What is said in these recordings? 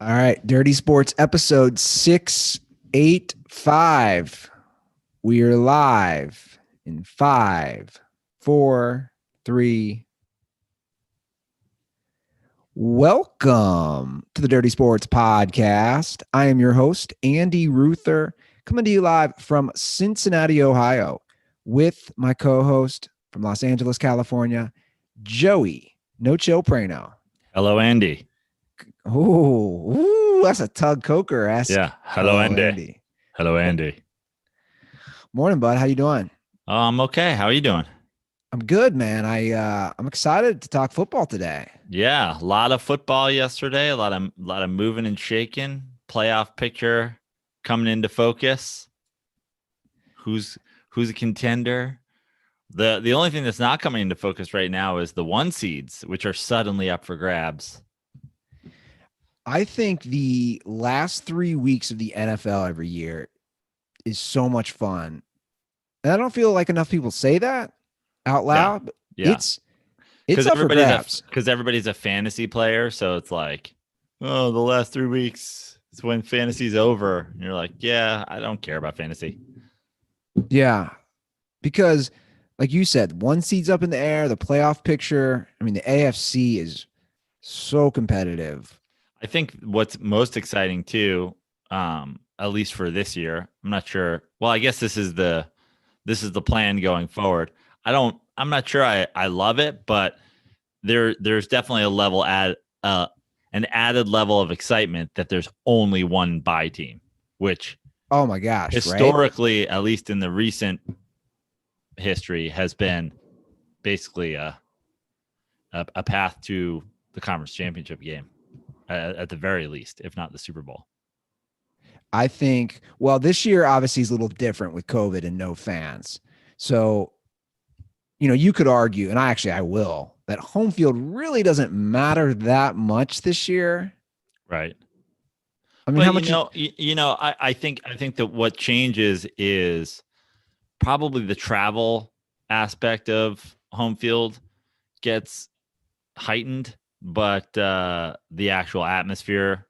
All right, Dirty Sports episode 685. We are live in 5, 4, 3. Welcome to the Dirty Sports Podcast. I am your host, Andy Ruther, coming to you live from Cincinnati, Ohio, with my co-host from Los Angeles, California, Joey No Chill Prano. Hello, Andy. Oh, that's a Tug Coker-esque. Yeah. Hello, Andy. Hello, Andy. Morning, bud. How you doing? I'm okay. How are you doing? I'm good, man. I'm excited to talk football today. Yeah, a lot of football yesterday. A lot of moving and shaking. Playoff picture coming into focus. Who's a contender? The only thing that's not coming into focus right now is the 1 seeds, which are suddenly up for grabs. I think the last 3 weeks of the NFL every year is so much fun. And I don't feel like enough people say that out loud. But yeah. It's up for grabs. Because everybody's a fantasy player. So it's like, oh, the last 3 weeks is when fantasy's over. And you're like, yeah, I don't care about fantasy. Yeah. Because like you said, 1 seed's up in the air, the playoff picture. I mean, the AFC is so competitive. I think what's most exciting too, at least for this year, I'm not sure. Well, I guess this is the plan going forward. I'm not sure I love it, but there's definitely a level an added level of excitement that there's only one bye team, which oh my gosh, historically, right? At least in the recent history, has been basically a path to the conference championship game. At the very least, if not the Super Bowl. I think, well, this year obviously is a little different with COVID and no fans. So, you could argue, and I will, that home field really doesn't matter that much this year. Right. I mean, but how much? I think that what changes is probably the travel aspect of home field gets heightened. But the actual atmosphere,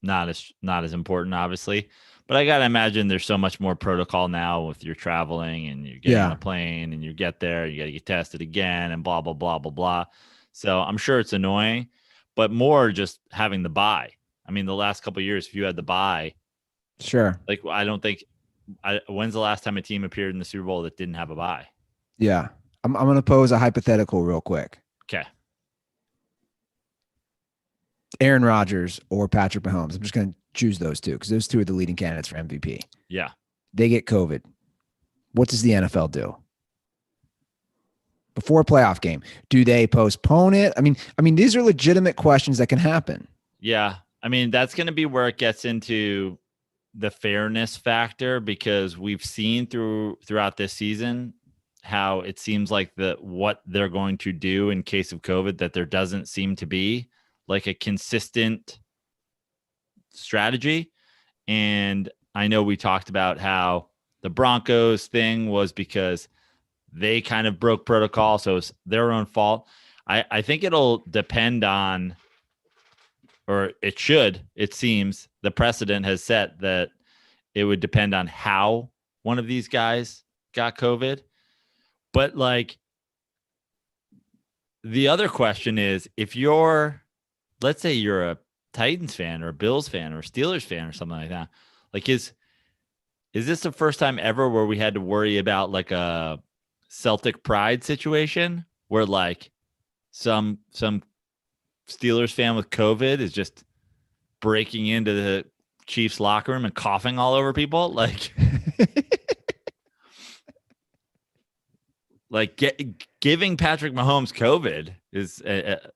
not as important, obviously. But I gotta imagine there's so much more protocol now with you're traveling and you're getting on a plane and you get there, you gotta get tested again and blah blah blah blah blah. So I'm sure it's annoying, but more just having the bye. I mean, the last couple of years, if you had the bye, sure. Like I don't think. When's the last time a team appeared in the Super Bowl that didn't have a bye? Yeah, I'm gonna pose a hypothetical real quick. Okay. Aaron Rodgers or Patrick Mahomes. I'm just going to choose those two because those two are the leading candidates for MVP. Yeah. They get COVID. What does the NFL do? Before a playoff game, do they postpone it? I mean, these are legitimate questions that can happen. Yeah. I mean, that's going to be where it gets into the fairness factor because we've seen throughout this season how it seems like what they're going to do in case of COVID that there doesn't seem to be like a consistent strategy. And I know we talked about how the Broncos thing was because they kind of broke protocol. So it's their own fault. I think it'll depend on, or it should, it seems the precedent has set that it would depend on how one of these guys got COVID. But like the other question is if let's say you're a Titans fan or a Bills fan or a Steelers fan or something like that. Like, is this the first time ever where we had to worry about like a Celtic pride situation where like some Steelers fan with COVID is just breaking into the Chiefs locker room and coughing all over people? Like, giving Patrick Mahomes COVID is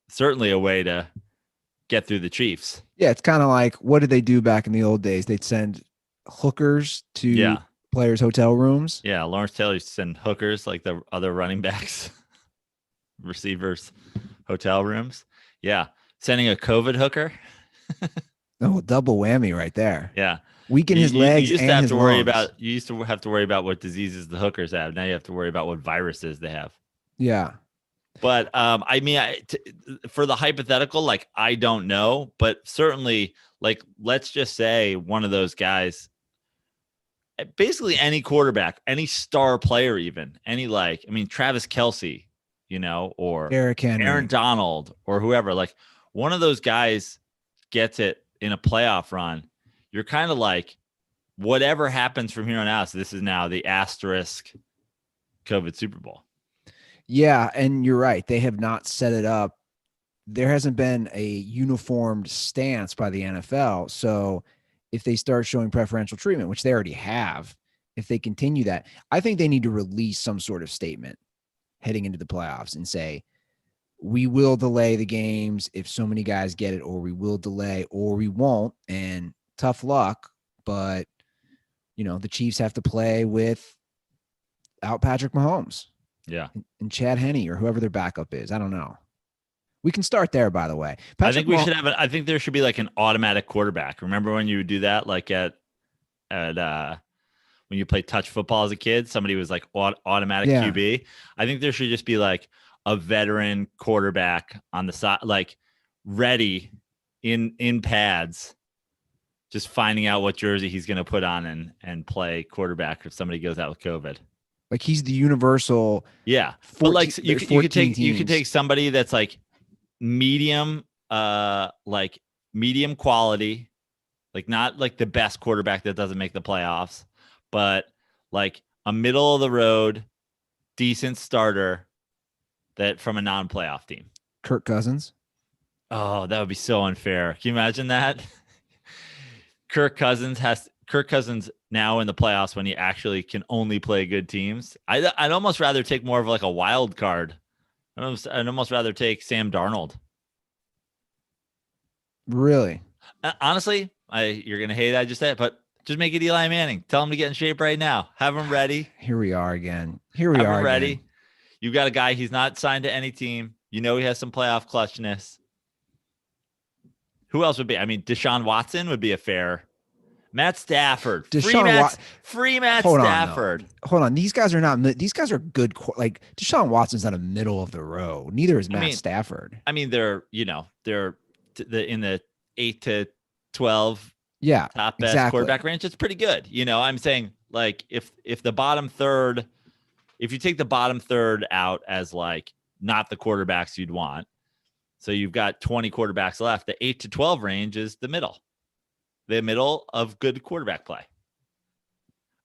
certainly a way to get through the Chiefs. Yeah, it's kind of like, what did they do back in the old days? They'd send hookers to players' hotel rooms. Yeah, Lawrence Taylor used to send hookers like the other running backs, receivers, hotel rooms. Yeah, sending a COVID hooker. Oh, double whammy right there. Yeah. Weaken his legs and his lungs. You used to have to worry about what diseases the hookers have. Now you have to worry about what viruses they have. Yeah. But I mean, for the hypothetical, like, I don't know, but certainly, like, let's just say one of those guys, basically any quarterback, any star player, even any, like, I mean, Travis Kelce, or Derrick Henry, Aaron Donald, or whoever, like one of those guys gets it in a playoff run. You're kind of like, whatever happens from here on out, so this is now the asterisk COVID Super Bowl. Yeah, and you're right. They have not set it up. There hasn't been a uniformed stance by the NFL. So if they start showing preferential treatment, which they already have, if they continue that, I think they need to release some sort of statement heading into the playoffs and say, we will delay the games if so many guys get it, or we will delay, or we won't. And tough luck, but the Chiefs have to play without Patrick Mahomes. Yeah. And Chad Henne or whoever their backup is. I don't know. We can start there, by the way. I think we should have I think there should be like an automatic quarterback. Remember when you would do that, like at when you played touch football as a kid, somebody was like automatic QB. I think there should just be like a veteran quarterback on the side, like ready in pads, just finding out what jersey he's going to put on and play quarterback if somebody goes out with COVID. Like he's the universal. Yeah. 14, but like you could take somebody that's like medium quality, like not like the best quarterback that doesn't make the playoffs, but like a middle of the road, decent starter that from a non-playoff team. Kirk Cousins. Oh, that would be so unfair. Can you imagine that? Kirk Cousins now in the playoffs when he actually can only play good teams. I'd almost rather take more of like a wild card. I'd almost rather take Sam Darnold. Really? Honestly, you're going to hate it, I just said, but just make it Eli Manning. Tell him to get in shape right now. Have him ready. Here we are again. Have him ready. Again. You've got a guy, he's not signed to any team. He has some playoff clutchness. Who else would be? I mean, Deshaun Watson would be a fair. Matt Stafford. Free Matt Stafford. Hold on. These guys are good. Like Deshaun Watson's not a middle of the road. Neither is Matt Stafford. I mean, they're in the 8 to 12 top best quarterback range. It's pretty good. I'm saying like if the bottom third, if you take the bottom third out as like not the quarterbacks you'd want, so you've got 20 quarterbacks left, the 8 to 12 range is the middle of good quarterback play.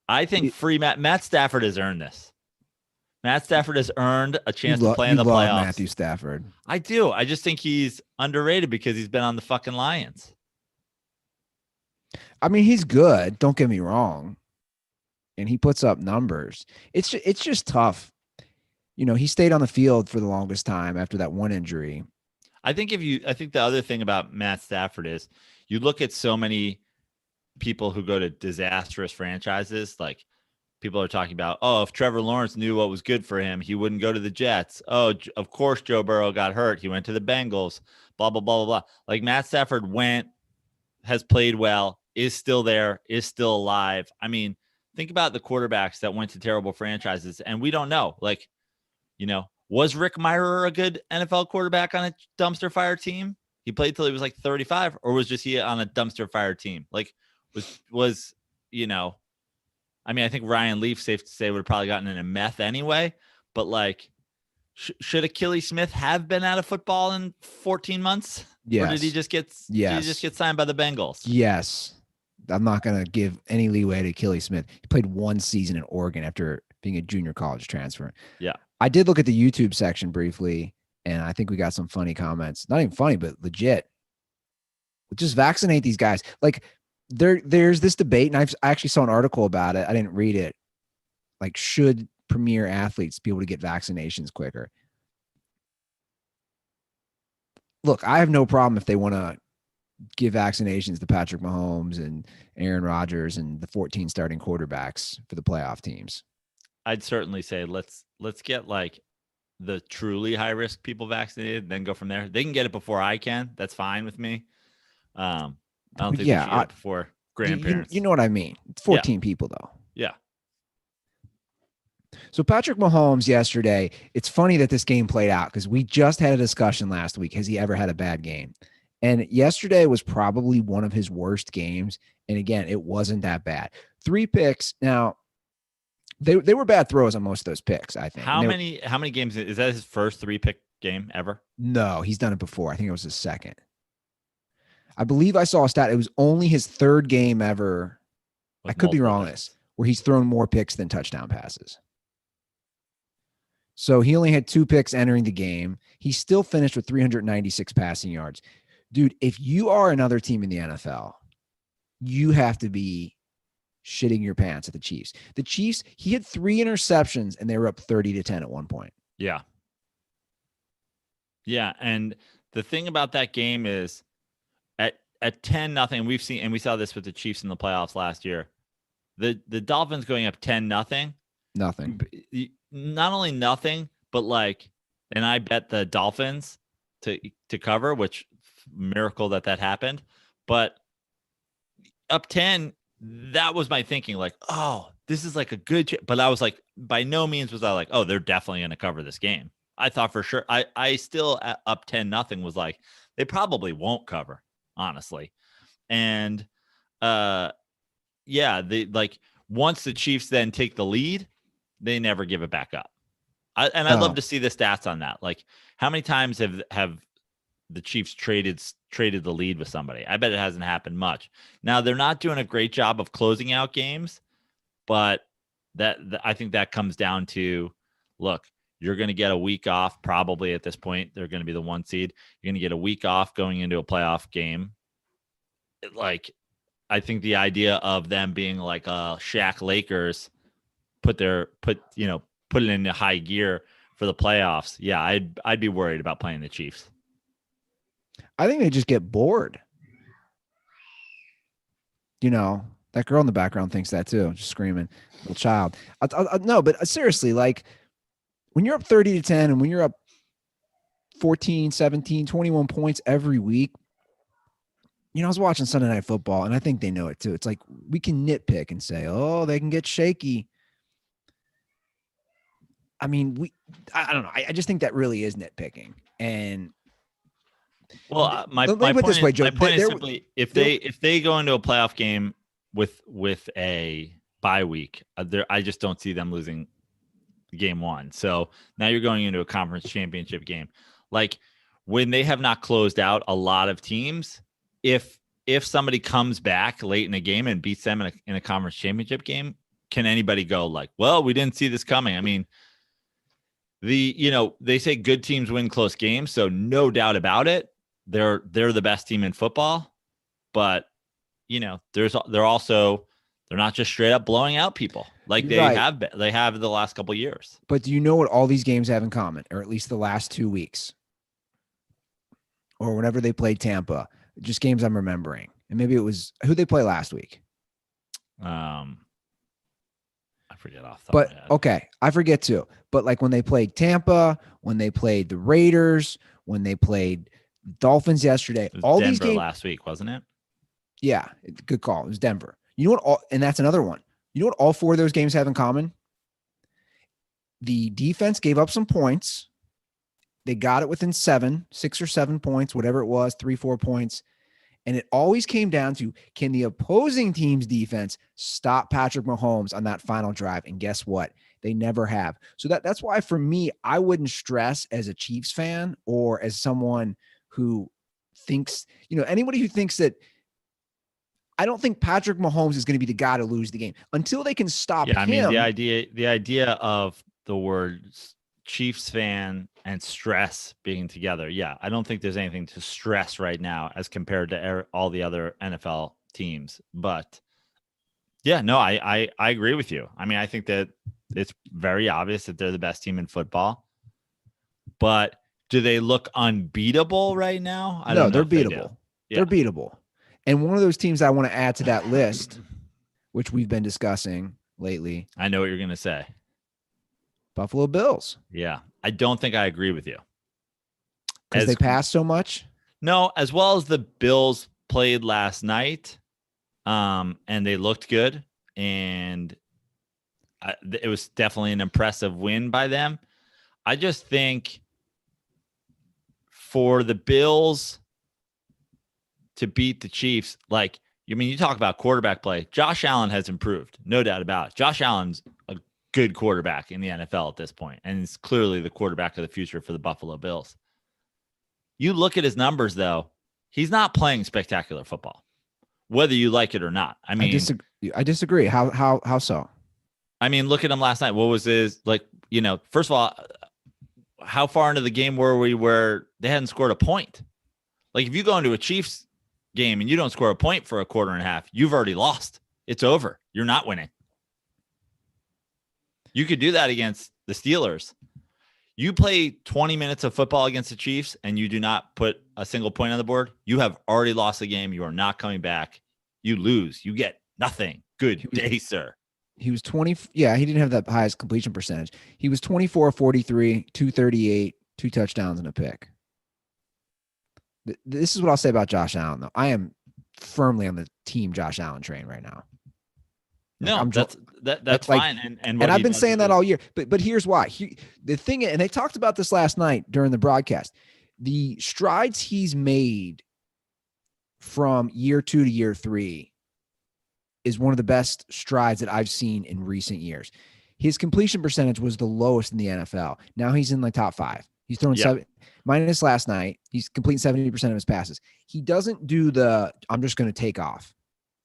I think Matt Stafford has earned this. Matt Stafford has earned a chance to play in the playoffs. Matthew Stafford. I do. I just think he's underrated because he's been on the fucking Lions. I mean, he's good. Don't get me wrong. And he puts up numbers. It's just tough. He stayed on the field for the longest time after that one injury. I think the other thing about Matt Stafford is you look at so many people who go to disastrous franchises, like people are talking about, oh, if Trevor Lawrence knew what was good for him, he wouldn't go to the Jets. Oh, of course, Joe Burrow got hurt. He went to the Bengals, blah, blah, blah, blah, blah. Like Matt Stafford has played well, is still there, is still alive. I mean, think about the quarterbacks that went to terrible franchises, and we don't know. Like, was Rick Mirer a good NFL quarterback on a dumpster fire team? He played till he was like 35, or was just he on a dumpster fire team? Like, was I mean, I think Ryan Leaf, safe to say, would have probably gotten into meth anyway. But like, should Achilles Smith have been out of football in 14 months? Yes. Or did he just get signed by the Bengals? Yes. I'm not going to give any leeway to Achilles Smith. He played one season in Oregon after being a junior college transfer. Yeah. I did look at the YouTube section briefly, and I think we got some funny comments. Not even funny, but legit. Just vaccinate these guys. Like, there's this debate, and I actually saw an article about it. I didn't read it. Like, should premier athletes be able to get vaccinations quicker? Look, I have no problem if they want to give vaccinations to Patrick Mahomes and Aaron Rodgers and the 14 starting quarterbacks for the playoff teams. I'd certainly say let's get like the truly high risk people vaccinated, then go from there. They can get it before I can. That's fine with me. I don't think they should get it before grandparents. You know what I mean? It's 14 people though. Yeah. So Patrick Mahomes yesterday, it's funny that this game played out because we just had a discussion last week. Has he ever had a bad game? And yesterday was probably one of his worst games. And again, it wasn't that bad. 3 picks. Now, they were bad throws on most of those picks, I think. How many games is that his first 3-pick game ever? No, he's done it before. I think it was his second. I believe I saw a stat. It was only his 3rd game ever. I could be wrong on this, where he's thrown more picks than touchdown passes. So he only had 2 picks entering the game. He still finished with 396 passing yards. Dude, if you are another team in the NFL, you have to be shitting your pants at the Chiefs. The Chiefs, he had 3 interceptions and they were up 30-10 at one point. Yeah. Yeah. And the thing about that game is at 10-0, we saw this with the Chiefs in the playoffs last year. The Dolphins going up 10-0. Nothing. Not only nothing, but and I bet the Dolphins to cover, which miracle that happened. But up 10, that was my thinking. Oh, this is a good. But I was by no means was I oh, they're definitely going to cover this game. I thought for sure. I still up 10-0 was they probably won't cover, honestly. And yeah, they once the Chiefs then take the lead, they never give it back up. I'd love to see the stats on that. How many times have the Chiefs traded the lead with somebody? I bet it hasn't happened much. Now they're not doing a great job of closing out games, but I think that comes down to, look, you're going to get a week off. Probably at this point, they're going to be the 1 seed. You're going to get a week off going into a playoff game. I think the idea of them being a Shaq Lakers, put it in high gear for the playoffs. Yeah, I'd be worried about playing the Chiefs. I think they just get bored. That girl in the background thinks that too, just screaming, little child. No, but seriously, when you're up 30-10 and when you're up 14, 17, 21 points every week, I was watching Sunday Night Football, and I think they know it too. It's we can nitpick and say, oh, they can get shaky. I mean, I don't know. I just think that really is nitpicking. And my point is simply, if they go into a playoff game with a bye week, I just don't see them losing game 1. So now you're going into a conference championship game. When they have not closed out a lot of teams, if somebody comes back late in a game and beats them in a conference championship game, can anybody go well, we didn't see this coming? I mean, they say good teams win close games, so no doubt about it, they're the best team in football. But they're not just straight up blowing out people they have the last couple of years. But do you know what all these games have in common, or at least the last 2 weeks, or whenever they played Tampa? Just games I'm remembering, and maybe it was who they play last week. I forget off the top of my head. Okay, I forget too. But when they played Tampa, when they played the Raiders, when they played Dolphins yesterday, all Denver these games last week, wasn't it? Yeah, good call. It was Denver. You know what? And that's another one. You know what all 4 of those games have in common? The defense gave up some points. They got it within 6 or 7 points, whatever it was, 3-4 points. And it always came down to, can the opposing team's defense stop Patrick Mahomes on that final drive? And guess what? They never have. So that's why, for me, I wouldn't stress as a Chiefs fan or as someone who thinks, anybody who thinks that, I don't think Patrick Mahomes is going to be the guy to lose the game until they can stop him. Yeah, I mean, the idea of the words Chiefs fan and stress being together. Yeah, I don't think there's anything to stress right now as compared to all the other NFL teams. But yeah, no, I agree with you. I mean, I think that it's very obvious that they're the best team in football. But do they look unbeatable right now? No, they're beatable. They're beatable. And one of those teams I want to add to that list, which we've been discussing lately. I know what you're going to say. Buffalo Bills. Yeah. I don't think I agree with you. Because they passed so much? No, as well as the Bills played last night, and they looked good. And it was definitely an impressive win by them. I just think for the Bills to beat the Chiefs, you talk about quarterback play. Josh Allen has improved, no doubt about it. Josh Allen's a good quarterback in the NFL at this point, and he's clearly the quarterback of the future for the Buffalo Bills. You look at his numbers, though, he's not playing spectacular football, whether you like it or not. I disagree. How so? I mean, look at him last night. What was his, first of all, how far into the game were we where they hadn't scored a point? Like, if you go into a Chiefs game and you don't score a point for a quarter and a half, you've already lost. It's over. You're not winning. You could do that against the Steelers. You play 20 minutes of football against the Chiefs and you do not put a single point on the board, you have already lost the game. You are not coming back. You lose. You get nothing. Good day, sir. He was 20. Yeah, he didn't have that highest completion percentage. He was 24-43, 238, 2 touchdowns and a pick. This is what I'll say about Josh Allen, though. I am firmly on the team Josh Allen train right now. No, that's fine. And I've been saying that all year. But here's why. The thing, and they talked about this last night during the broadcast, the strides he's made from year 2 to year 3 is one of the best strides that I've seen in recent years. His completion percentage was the lowest in the NFL. Now he's in the top 5. He's throwing 7, minus last night. He's completing 70% of his passes. He doesn't do the I'm just going to take off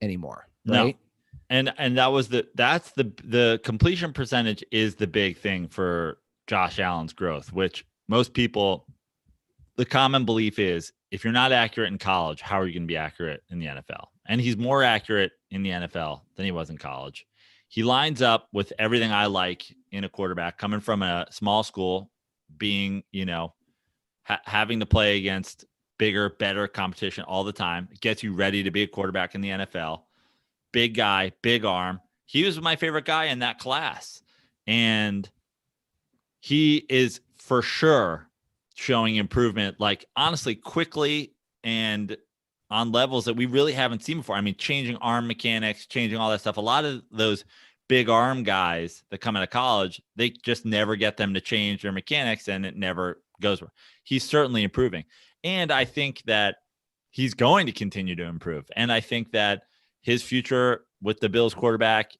anymore. Right? No. And that's the completion percentage is the big thing for Josh Allen's growth, which most people, the common belief is if you're not accurate in college, how are you going to be accurate in the NFL? And he's more accurate in the NFL than he was in college. He lines up with everything I like in a quarterback, coming from a small school, being, having to play against bigger, better competition all the time. It gets you ready to be a quarterback in the NFL. Big guy, big arm. He was my favorite guy in that class. And he is for sure showing improvement, honestly, quickly and on levels that we really haven't seen before. I mean, changing arm mechanics, changing all that stuff. A lot of those big arm guys that come out of college, they just never get them to change their mechanics and it never goes. He's certainly improving. And I think that he's going to continue to improve. And I think that his future with the Bills quarterback,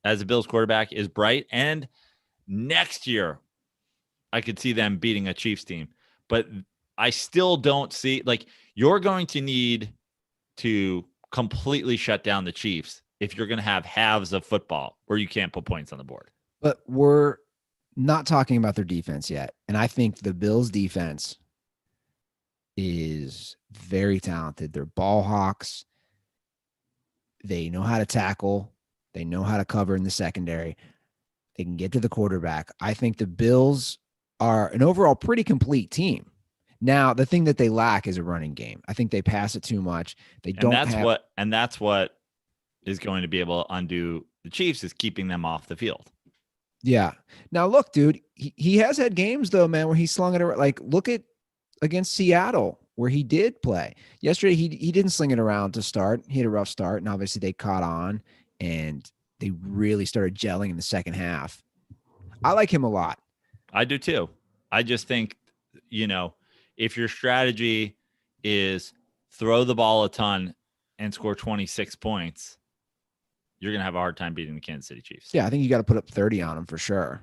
as a Bills quarterback, is bright. And next year, I could see them beating a Chiefs team. But I still don't see, you're going to need to completely shut down the Chiefs if you're going to have halves of football where you can't put points on the board. But we're not talking about their defense yet. And I think the Bills defense is very talented. They're ball hawks. They know how to tackle. They know how to cover in the secondary. They can get to the quarterback. I think the Bills are an overall pretty complete team. Now, the thing that they lack is a running game. I think they pass it too much. And that's what is going to be able to undo the Chiefs, is keeping them off the field. Yeah. Now, look, dude, he has had games, though, man, where he slung it around. Look at against Seattle, where he did play. Yesterday, he didn't sling it around to start. He had a rough start, and obviously they caught on, and they really started gelling in the second half. I like him a lot. I do, too. I just think, if your strategy is throw the ball a ton and score 26 points, you're going to have a hard time beating the Kansas City Chiefs. Yeah, I think you got to put up 30 on them for sure.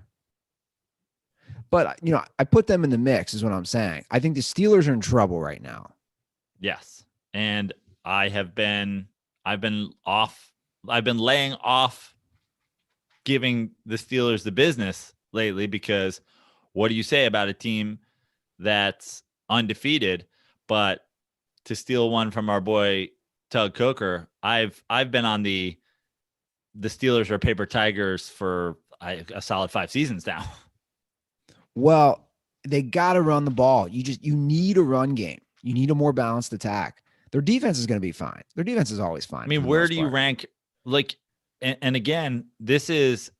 But, I put them in the mix is what I'm saying. I think the Steelers are in trouble right now. Yes. And I've been laying off giving the Steelers the business lately, because what do you say about a team that's undefeated? But to steal one from our boy Tug Coker, I've been on the Steelers are paper tigers for a solid 5 seasons now. Well, they got to run the ball. You need a run game. You need a more balanced attack. Their defense is going to be fine. Their defense is always fine. I mean, where do you rank? And again, this is,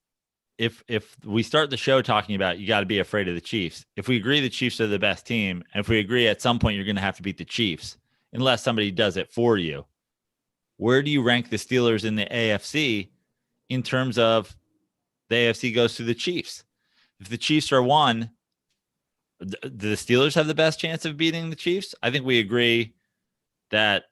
if we start the show talking about you got to be afraid of the Chiefs. If we agree the Chiefs are the best team, and if we agree at some point you're going to have to beat the Chiefs, unless somebody does it for you, where do you rank the Steelers in the AFC in terms of the AFC goes to the Chiefs. If the Chiefs are 1, do the Steelers have the best chance of beating the Chiefs? I think we agree that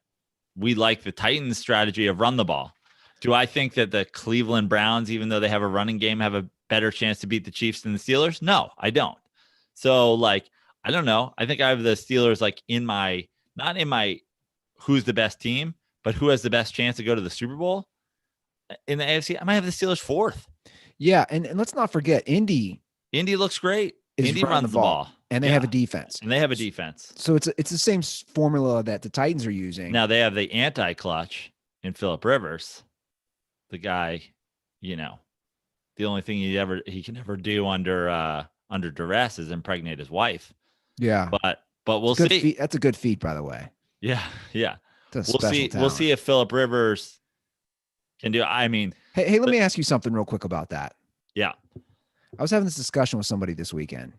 we like the Titans' strategy of run the ball. Do I think that the Cleveland Browns, even though they have a running game, have a better chance to beat the Chiefs than the Steelers? No, I don't. So, like, I don't know. I think I have the Steelers like not in my who's the best team, but who has the best chance to go to the Super Bowl in the AFC. I might have the Steelers 4th. Yeah, and let's not forget Indy. Indy looks great. Indy runs the ball. And they have a defense. And they have a defense. So it's the same formula that the Titans are using. Now they have the anti-clutch in Phillip Rivers. The guy, the only thing he can ever do under duress is impregnate his wife. Yeah. But we'll see. That's a good feat, by the way. Yeah. We'll see. We'll see if Phillip Rivers can do. I mean, hey, let me ask you something real quick about that. Yeah. I was having this discussion with somebody this weekend.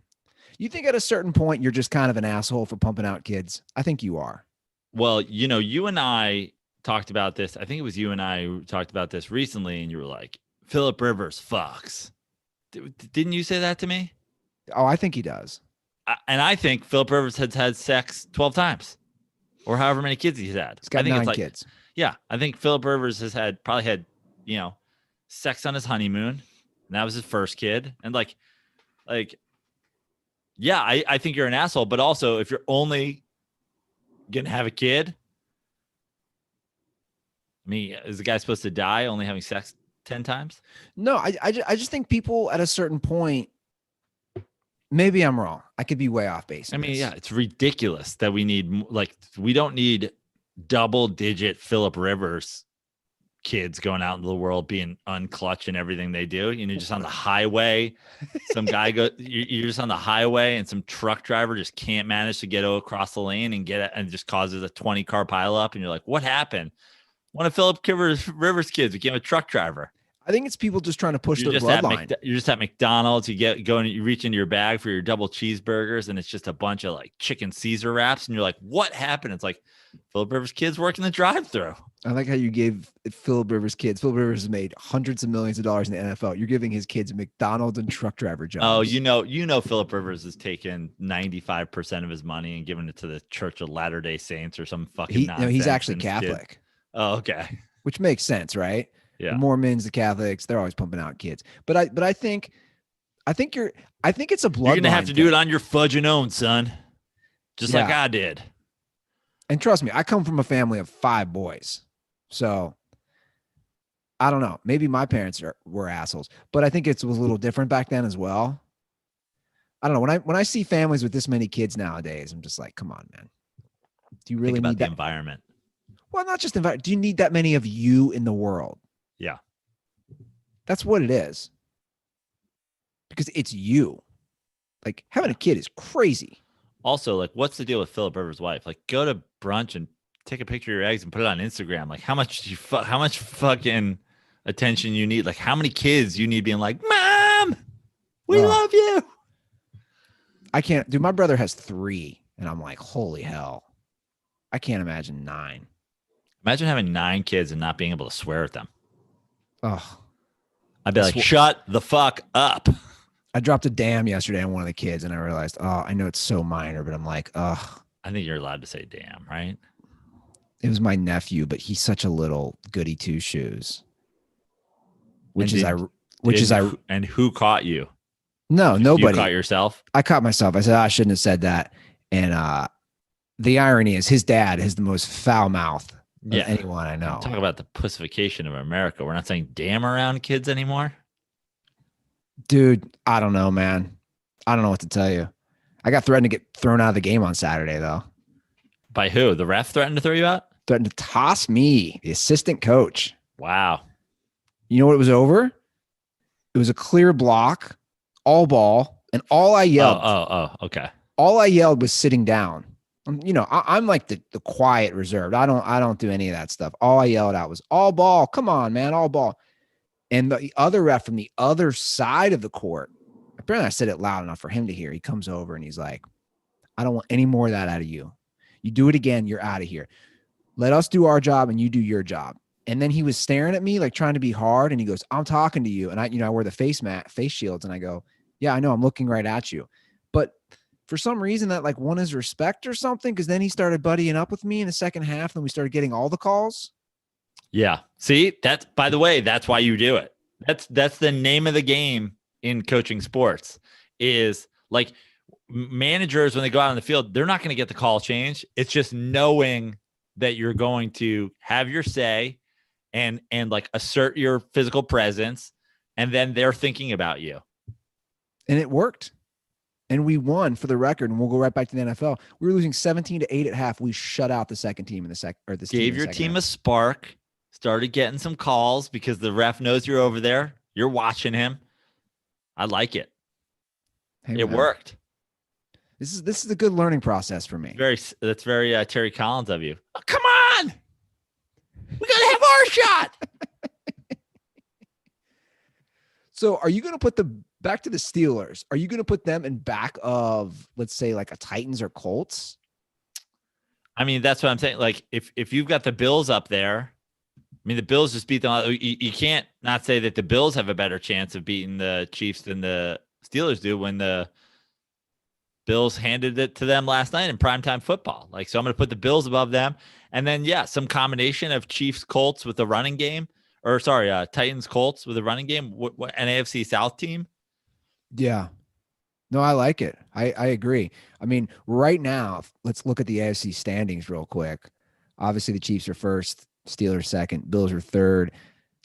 You think at a certain point you're just kind of an asshole for pumping out kids? I think you are. Well, you and I talked about this. I think it was you and I who talked about this recently, and you were like, Phillip Rivers fucks. Didn't you say that to me? Oh, I think he does. And I think Phillip Rivers has had sex 12 times or however many kids he's had. He's got 9 kids. Yeah. I think Phillip Rivers has probably had, sex on his honeymoon. And that was his first kid. And yeah, I think you're an asshole. But also, if you're only going to have a kid, I mean, is the guy supposed to die only having sex 10 times? No, I just think people at a certain point, maybe I'm wrong. I could be way off base. I mean, yeah, it's ridiculous that we don't need double-digit Phillip Rivers kids going out into the world being unclutch in everything they do. Just on the highway, some guy you're just on the highway and some truck driver just can't manage to get across the lane and get it, and just causes a 20-car pileup. And you're like, what happened? One of Phillip Rivers kids became a truck driver. I think it's people just trying to push the bloodline. You're just at McDonald's. You reach into your bag for your double cheeseburgers, and it's just a bunch of chicken Caesar wraps. And you're like, what happened? It's like Phillip Rivers kids working the drive-through. I like how you gave Phillip Rivers kids. Phillip Rivers has made hundreds of millions of dollars in the NFL. You're giving his kids McDonald's and truck driver jobs. Oh, Phillip Rivers has taken 95% of his money and given it to the Church of Latter-day Saints or some fucking nonsense. No, he's actually Catholic. Oh, okay. Which makes sense, right? Yeah. The Mormons, the Catholics, they're always pumping out kids. But I think it's a bloodline. You're gonna have to do it on your fudging own, son. Just like I did. And trust me, I come from a family of 5 boys. So I don't know. Maybe my parents were assholes, but I think it was a little different back then as well. I don't know. When I see families with this many kids nowadays, I'm just like, come on, man. Do you really need that environment? Well, not just environment. Do you need that many of you in the world? Yeah. That's what it is. Because it's you. Having a kid is crazy. Also, what's the deal with Phillip Rivers' wife? Go to brunch and take a picture of your eggs and put it on Instagram. How much fucking attention you need? How many kids you need being like, Mom, we love you. I can't. Dude, my brother has 3, and I'm like, holy hell. I can't imagine 9. Imagine having 9 kids and not being able to swear at them. Oh, I'd be like, shut the fuck up. I dropped a damn yesterday on one of the kids, and I realized, I know it's so minor, but I'm like, ugh. I think you're allowed to say damn, right? It was my nephew, but he's such a little goody two shoes. And who caught you? No, nobody. You caught yourself? I caught myself. I said, I shouldn't have said that. And the irony is his dad has the most foul mouth of anyone I know. Talk about the pussification of America. We're not saying damn around kids anymore. Dude, I don't know, man. I don't know what to tell you. I got threatened to get thrown out of the game on Saturday, though. By who? The ref threatened to throw you out? Threatened to toss me, the assistant coach. Wow. You know what it was over? It was a clear block, all ball, and all I yelled. Oh, okay. All I yelled was sitting down. I'm like the quiet, reserved. I don't do any of that stuff. All I yelled out was all ball. Come on, man, all ball. And the other ref from the other side of the court, apparently I said it loud enough for him to hear. He comes over and he's like, I don't want any more of that out of you. You do it again, you're out of here. Let us do our job and you do your job. And then he was staring at me, like trying to be hard. And he goes, I'm talking to you. And I wear the face shields. And I go, yeah, I know, I'm looking right at you. But for some reason that like won his respect or something. Cause then he started buddying up with me in the second half. And we started getting all the calls. Yeah. See, that's, by the way, that's why you do it. That's the name of the game in coaching sports, is like managers, when they go out on the field, they're not going to get the call change. It's just knowing that you're going to have your say and like assert your physical presence. And then they're thinking about you. And it worked. And we won, for the record, and we'll go right back to the NFL. We were losing 17-8 at half. We shut out the second team in the second, or this gave team your team a spark, started getting some calls because the ref knows you're over there. You're watching him. I like it. Hey, it worked. This is a good learning process for me. That's very Terry Collins of you. Oh, come on. We got to have our shot. So are you going to put back to the Steelers? Are you going to put them in back of, let's say, like a Titans or Colts? I mean, that's what I'm saying. Like, if you've got the Bills up there, I mean, the Bills just beat them. You can't not say that the Bills have a better chance of beating the Chiefs than the Steelers do when the Bills handed it to them last night in primetime football. Like, so I'm going to put the Bills above them. And then, yeah, some combination of Chiefs Colts with the running game. Or sorry, Titans Colts with a running game. What an AFC South team? Yeah, no, I like it. I agree. I mean, right now, let's look at the AFC standings real quick. Obviously, the Chiefs are first, Steelers second, Bills are third,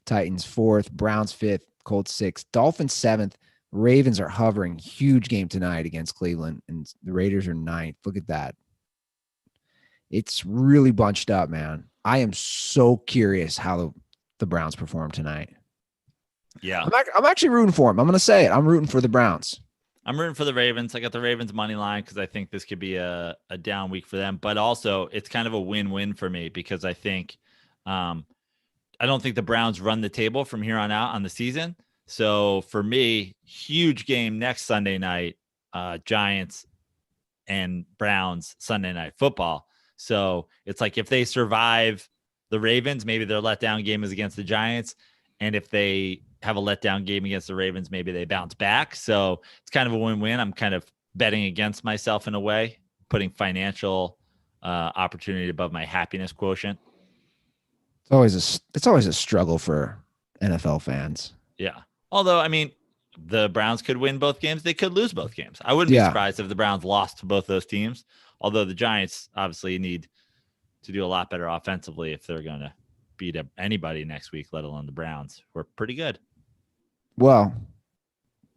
Titans fourth, Browns fifth, Colts sixth, Dolphins seventh. Ravens are hovering. Huge game tonight against Cleveland, and the Raiders are ninth. Look at that. It's really bunched up, man. I am so curious how the Browns perform tonight. Yeah. I'm actually rooting for them. I'm going to say it. I'm rooting for the Browns. I'm rooting for the Ravens. I got the Ravens money line because I think this could be a down week for them. But also, it's kind of a win-win for me because I think I don't think the Browns run the table from here on out on the season. So for me, huge game next Sunday night, Giants and Browns Sunday Night Football. So it's like if they survive the Ravens, maybe their letdown game is against the Giants. And if they have a letdown game against the Ravens, maybe they bounce back. So it's kind of a win-win. I'm kind of betting against myself in a way, putting financial opportunity above my happiness quotient. It's always a struggle for NFL fans. Yeah. Although, I mean, the Browns could win both games. They could lose both games. I wouldn't be surprised if the Browns lost to both those teams. Although the Giants obviously need to do a lot better offensively if they're going to beat anybody next week, let alone the Browns, who are pretty good. Well,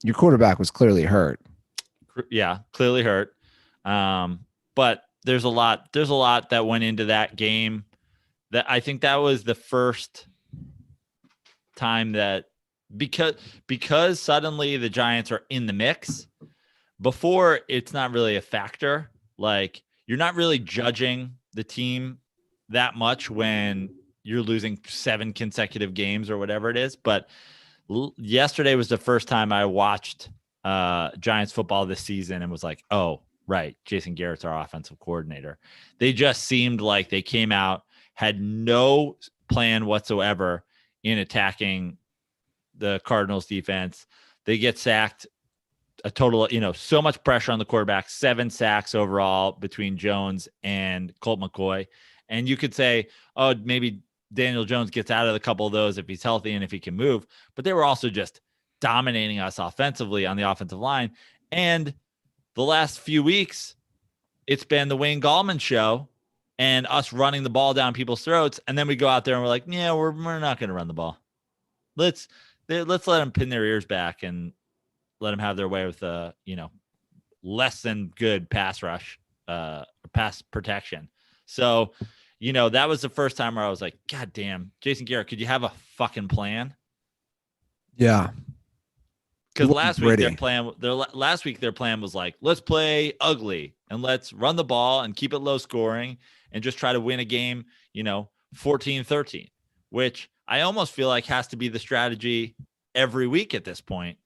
your quarterback was clearly hurt. Yeah, clearly hurt. But there's a lot that went into that game. That I think that was the first time that because suddenly the Giants are in the mix. Before, it's not really a factor. Like, you're not really judging the team that much when you're losing 7 consecutive games or whatever it is. But yesterday was the first time I watched Giants football this season and was like, oh, right, Jason Garrett's our offensive coordinator. They just seemed like they came out, had no plan whatsoever in attacking the Cardinals defense. They get sacked a total, so much pressure on the quarterback, 7 sacks overall between Jones and Colt McCoy. And you could say, oh, maybe Daniel Jones gets out of a couple of those if he's healthy and if he can move. But they were also just dominating us offensively on the offensive line. And the last few weeks, it's been the Wayne Gallman show and us running the ball down people's throats. And then we go out there and we're like, yeah, we're not going to run the ball. Let's let them pin their ears back and let them have their way with less than good pass rush, pass protection. So, that was the first time where I was like, God damn, Jason Garrett, could you have a fucking plan? Yeah. Because last week their plan was like, let's play ugly and let's run the ball and keep it low scoring and just try to win a game, 14-13, which I almost feel like has to be the strategy every week at this point.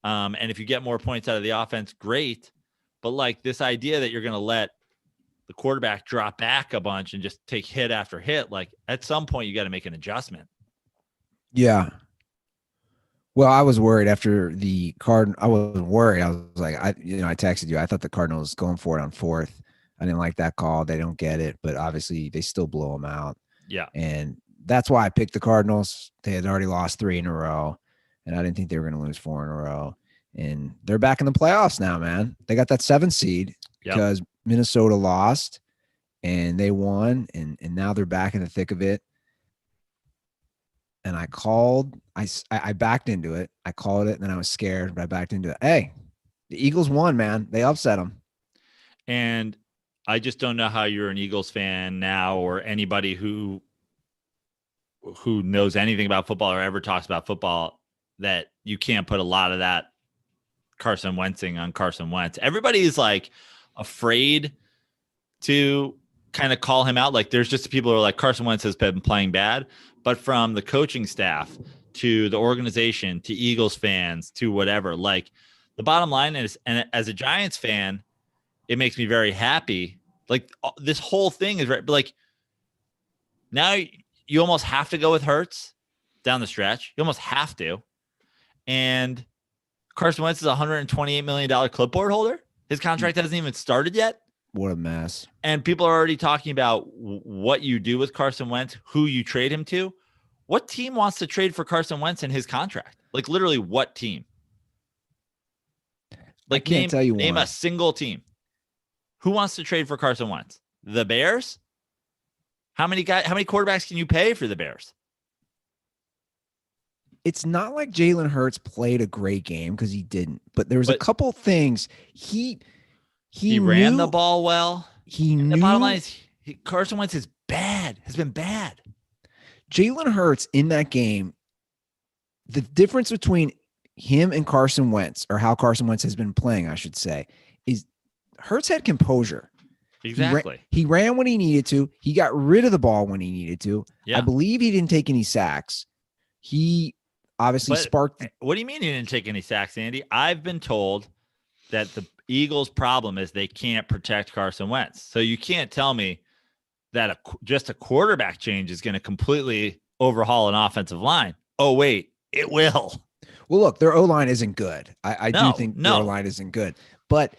And if you get more points out of the offense, great. But like this idea that you're going to let the quarterback drop back a bunch and just take hit after hit, like at some point you got to make an adjustment. Yeah. Well, I was worried after the I wasn't worried. I was like, I texted you. I thought the Cardinals going for it on 4th. I didn't like that call. They don't get it, but obviously they still blow them out. Yeah. And that's why I picked the Cardinals. They had already lost 3 in a row, and I didn't think they were going to lose 4 in a row. And they're back in the playoffs now, man. They got that 7th seed because Minnesota lost and they won, and now they're back in the thick of it. And I backed into it. I called it, and then I was scared, but I backed into it. Hey, the Eagles won, man. They upset them. And I just don't know how you're an Eagles fan now, or anybody who knows anything about football or ever talks about football, that you can't put a lot of that Carson Wentzing on Carson Wentz. Everybody is like afraid to kind of call him out. Like there's just people who are like, Carson Wentz has been playing bad, but from the coaching staff to the organization to Eagles fans to whatever, like the bottom line is, and as a Giants fan, it makes me very happy. Like this whole thing is right. But like now you almost have to go with Hurts down the stretch. You almost have to. And Carson Wentz is a $128 million clipboard holder. His contract hasn't even started yet. What a mess. And people are already talking about what you do with Carson Wentz, who you trade him to. What team wants to trade for Carson Wentz in his contract? Like literally what team? Like I can't tell you name one. a single team. Who wants to trade for Carson Wentz? The Bears? How many quarterbacks can you pay for the Bears? It's not like Jalen Hurts played a great game, because he didn't. But there was a couple things he ran the ball well. He knew. The bottom line is Carson Wentz is bad. Has been bad. Jalen Hurts in that game, the difference between him and Carson Wentz, or how Carson Wentz has been playing, I should say, is Hurts had composure. Exactly. He ran when he needed to. He got rid of the ball when he needed to. Yeah. I believe he didn't take any sacks. He obviously sparked. What do you mean he didn't take any sacks, Andy? I've been told that the Eagles' problem is they can't protect Carson Wentz. So you can't tell me that just a quarterback change is going to completely overhaul an offensive line. Oh, wait, it will. Well, look, their O-line isn't good. I do think their O-line isn't good. But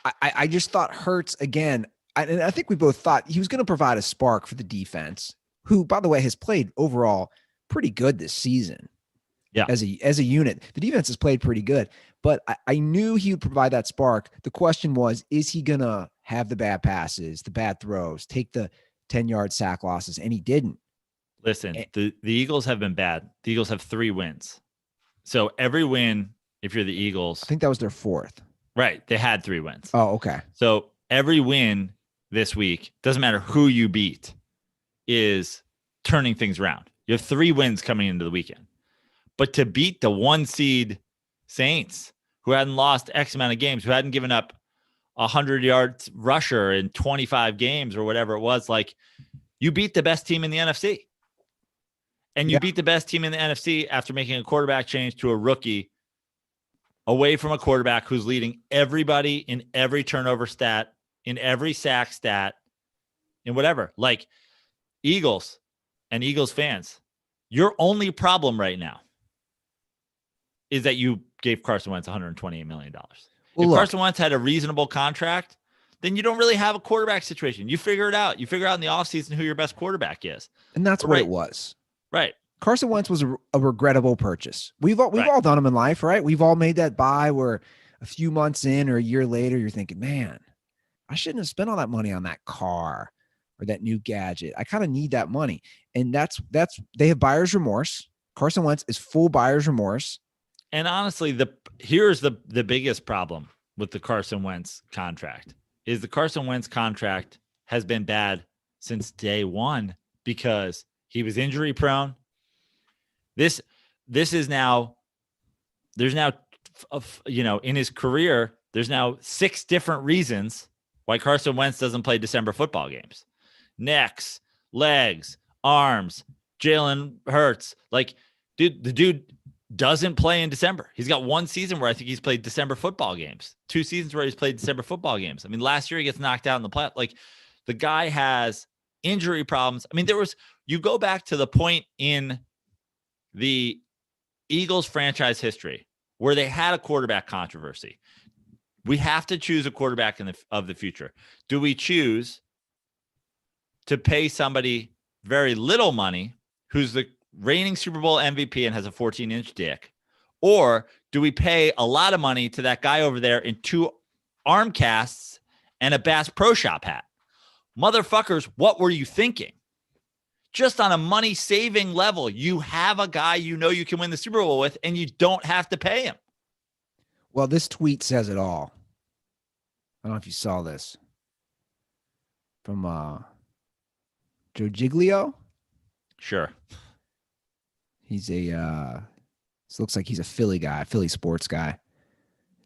I just thought Hurts, again, and I think we both thought he was going to provide a spark for the defense, who, by the way, has played overall pretty good this season. Yeah. As a unit, the defense has played pretty good, but I knew he would provide that spark. The question was, is he going to have the bad passes, the bad throws, take the 10-yard sack losses? And he didn't. Listen, the Eagles have been bad. The Eagles have 3 wins. So every win, if you're the Eagles, I think that was their 4th. Right. They had 3 wins. Oh, okay. So every win this week, doesn't matter who you beat, is turning things around. You have 3 wins coming into the weekend. But to beat the 1 seed Saints, who hadn't lost X amount of games, who hadn't given up 100-yard rusher in 25 games or whatever it was, like you beat the best team in the NFC. And you beat the best team in the NFC after making a quarterback change to a rookie, away from a quarterback who's leading everybody in every turnover stat, in every sack stat, in whatever. Like Eagles and Eagles fans, your only problem right now is that you gave Carson Wentz $128 million. Well, if Carson Wentz had a reasonable contract, then you don't really have a quarterback situation. You figure it out. You figure out in the offseason who your best quarterback is. And that's what it was. Right. Carson Wentz was a regrettable purchase. We've all done them in life, right? We've all made that buy where a few months in or a year later, you're thinking, man, I shouldn't have spent all that money on that car or that new gadget. I kind of need that money. And that's they have buyer's remorse. Carson Wentz is full buyer's remorse. And honestly, here's the biggest problem with the Carson Wentz contract is the Carson Wentz contract has been bad since day one because he was injury prone. This is now, there's now, in his career, there's now 6 different reasons why Carson Wentz doesn't play December football games. Necks, legs, arms, Jalen Hurts. Like, dude, the dude doesn't play in December. He's got 1 season where I think he's played December football games, 2 seasons where he's played December football games. I mean, last year he gets knocked out in the playoff. Like, The guy has injury problems. I mean, you go back to the point in the Eagles franchise history where they had a quarterback controversy. We have to choose a quarterback of the future. Do we choose to pay somebody very little money who's the reigning Super Bowl MVP and has a 14-inch dick? Or do we pay a lot of money to that guy over there in 2 arm casts and a Bass Pro Shop hat? Motherfuckers, what were you thinking? Just on a money-saving level, you have a guy you know you can win the Super Bowl with, and you don't have to pay him. Well, this tweet says it all. I don't know if you saw this. From Joe Giglio? Sure. He's this looks like he's a Philly guy, Philly sports guy.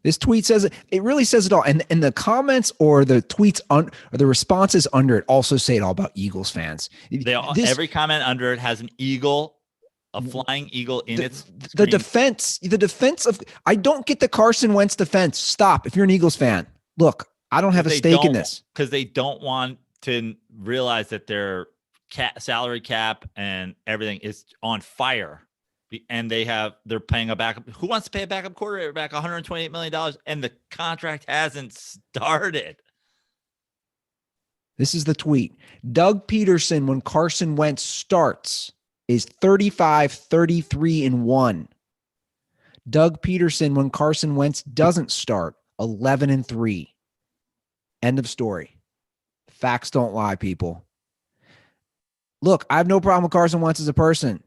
This tweet says it really says it all. And the comments or the tweets or the responses under it also say it all about Eagles fans. Every comment under it has an eagle, a flying eagle in its screen. The defense of I don't get the Carson Wentz defense. Stop. If you're an Eagles fan, look, I don't have a stake in this. Because they don't want to realize that their salary cap and everything is on fire. And they're paying a backup. Who wants to pay a backup quarterback $128 million? And the contract hasn't started. This is the tweet. Doug Peterson, when Carson Wentz starts, is 35-33-1. Doug Peterson, when Carson Wentz doesn't start, 11-3. End of story. Facts don't lie, people. Look, I have no problem with Carson Wentz as a person.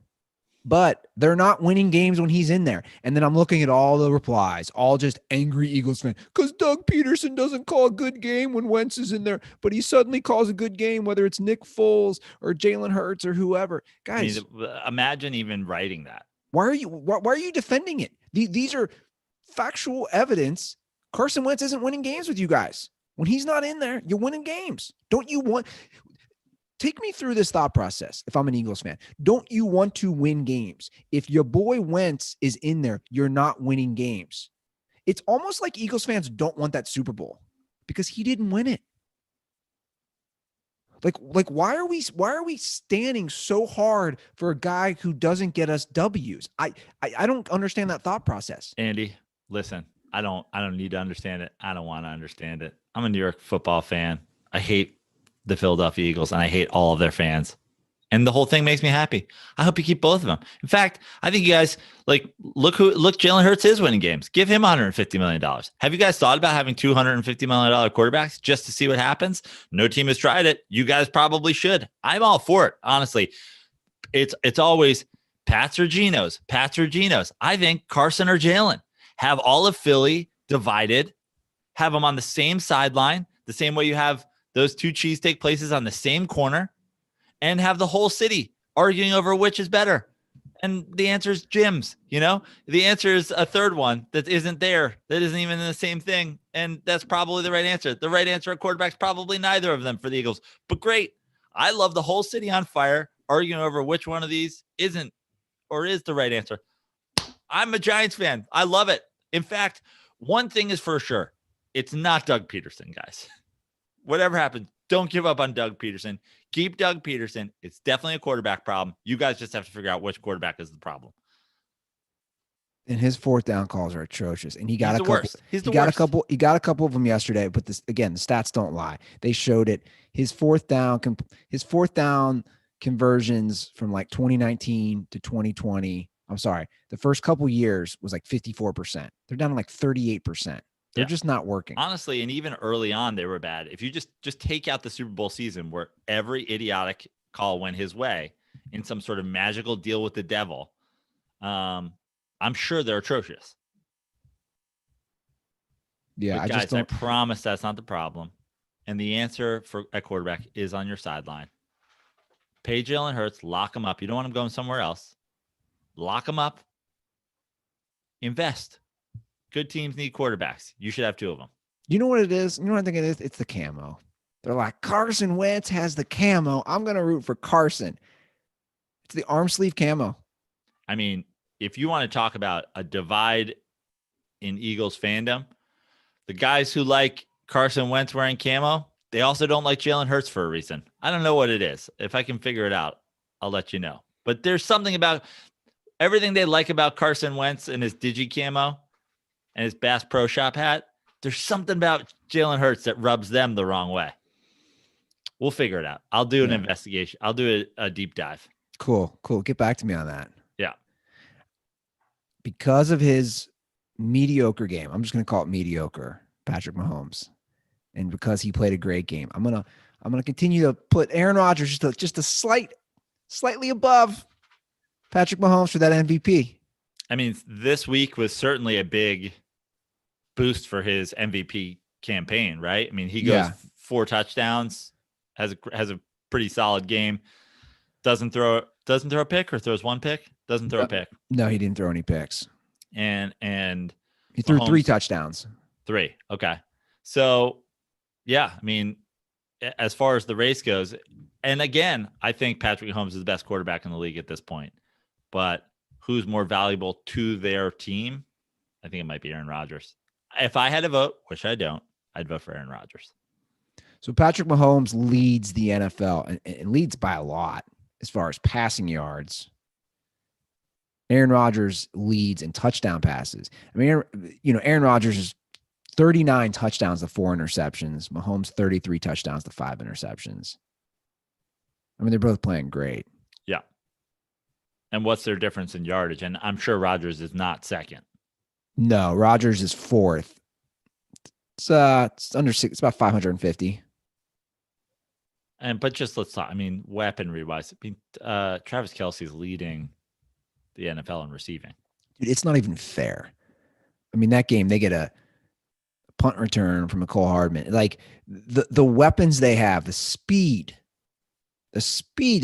But they're not winning games when he's in there. And then I'm looking at all the replies, all just angry Eagles fans. Because Doug Peterson doesn't call a good game when Wentz is in there, but he suddenly calls a good game, whether it's Nick Foles or Jalen Hurts or whoever. Guys, imagine even writing that. Why are you defending it? These are factual evidence. Carson Wentz isn't winning games with you guys. When he's not in there, you're winning games. Don't you want... Take me through this thought process if I'm an Eagles fan. Don't you want to win games? If your boy Wentz is in there, you're not winning games. It's almost like Eagles fans don't want that Super Bowl because he didn't win it. Like why are we standing so hard for a guy who doesn't get us W's? I don't understand that thought process. Andy, listen, I don't need to understand it. I don't want to understand it. I'm a New York football fan. I hate the Philadelphia Eagles, and I hate all of their fans. And the whole thing makes me happy. I hope you keep both of them. In fact, I think you guys look Jalen Hurts is winning games. Give him $150 million. Have you guys thought about having $250 million quarterbacks just to see what happens? No team has tried it. You guys probably should. I'm all for it. Honestly, it's always Pats or Genos. I think Carson or Jalen. Have all of Philly divided. Have them on the same sideline, the same way you have those 2 cheesesteak places on the same corner, and have the whole city arguing over which is better. And the answer is gyms. The answer is a third one that isn't there, that isn't even in the same thing. And that's probably the right answer. The right answer at quarterback's probably neither of them for the Eagles, but great. I love the whole city on fire arguing over which one of these isn't or is the right answer. I'm a Giants fan. I love it. In fact, one thing is for sure. It's not Doug Peterson, guys. Whatever happens, don't give up on Doug Peterson. Keep Doug Peterson. It's definitely a quarterback problem. You guys just have to figure out which quarterback is the problem. And his 4th down calls are atrocious. And he got a couple. Worst. He got a couple of them yesterday. But this again, the stats don't lie. They showed it. His 4th down conversions from like 2019 to 2020. I'm sorry, the first couple years was like 54%. They're down to like 38%. They're just not working. Honestly, and even early on, they were bad. If you just take out the Super Bowl season where every idiotic call went his way in some sort of magical deal with the devil, I'm sure they're atrocious. Yeah, but I promise that's not the problem. And the answer for a quarterback is on your sideline. Pay Jalen Hurts, lock him up. You don't want him going somewhere else. Lock him up. Invest. Good teams need quarterbacks. You should have 2 of them. You know what it is? You know what I think it is? It's the camo. They're like, Carson Wentz has the camo. I'm going to root for Carson. It's the arm sleeve camo. I mean, if you want to talk about a divide in Eagles fandom, the guys who like Carson Wentz wearing camo, They also don't like Jalen Hurts for a reason. I don't know what it is. If I can figure it out, I'll let you know. But there's something about everything they like about Carson Wentz and his digi camo and his Bass Pro Shop hat. There's something about Jalen Hurts that rubs them the wrong way. We'll figure it out. I'll do an investigation. I'll do a deep dive. Cool. Get back to me on that. Yeah. Because of his mediocre game, I'm just going to call it mediocre, Patrick Mahomes. And because he played a great game, I'm going to continue to put Aaron Rodgers just a slightly above Patrick Mahomes for that MVP. I mean, this week was certainly a big boost for his MVP campaign, right? I mean, he goes 4 touchdowns, has a pretty solid game. Doesn't throw a pick, or throws 1 pick. Doesn't throw a pick. No, he didn't throw any picks. And he threw Mahomes, 3 touchdowns. 3. Okay. So, yeah, I mean, as far as the race goes, and again, I think Patrick Mahomes is the best quarterback in the league at this point. But who's more valuable to their team? I think it might be Aaron Rodgers. If I had to vote, which I don't, I'd vote for Aaron Rodgers. So Patrick Mahomes leads the NFL and leads by a lot as far as passing yards. Aaron Rodgers leads in touchdown passes. I mean, Aaron Rodgers is 39 touchdowns to 4 interceptions. Mahomes 33 touchdowns to 5 interceptions. I mean, they're both playing great. Yeah. And what's their difference in yardage? And I'm sure Rodgers is not second. No, Rodgers is 4th. It's under 6. It's about 550. But just let's talk. I mean, weaponry wise, Travis Kelce's leading the NFL in receiving. Dude, it's not even fair. I mean, that game they get a punt return from Mecole Hardman. Like the weapons they have, the speed that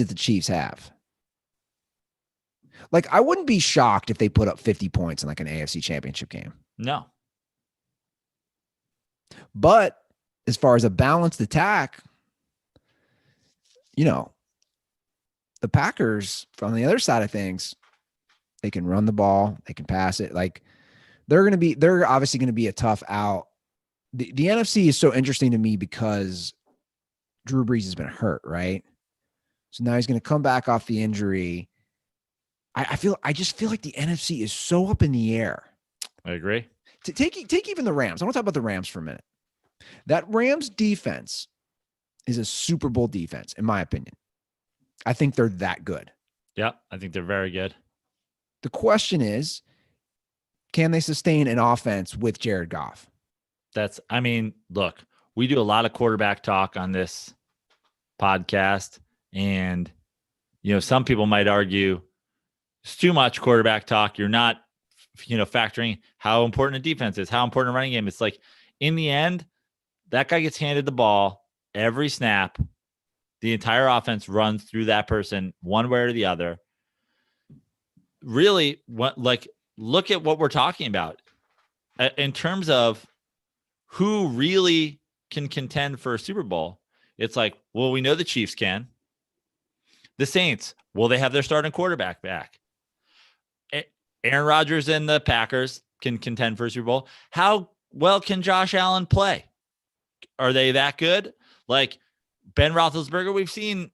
the Chiefs have. Like, I wouldn't be shocked if they put up 50 points in like an AFC Championship game. No. But as far as a balanced attack, the Packers, from the other side of things, they can run the ball, they can pass it. Like, they're obviously going to be a tough out. The NFC is so interesting to me because Drew Brees has been hurt, right? So now he's going to come back off the injury. I just feel like the NFC is so up in the air. I agree. Take even the Rams. I want to talk about the Rams for a minute. That Rams defense is a Super Bowl defense, in my opinion. I think they're that good. Yeah, I think they're very good. The question is, can they sustain an offense with Jared Goff? Look, we do a lot of quarterback talk on this podcast, and some people might argue it's too much quarterback talk. You're not, factoring how important a defense is, how important a running game. It's like, in the end, that guy gets handed the ball every snap. The entire offense runs through that person one way or the other. Really, look at what we're talking about in terms of who really can contend for a Super Bowl. It's like, well, we know the Chiefs can. The Saints, will they have their starting quarterback back? Aaron Rodgers and the Packers can contend for a Super Bowl. How well can Josh Allen play? Are they that good? Like Ben Roethlisberger, we've seen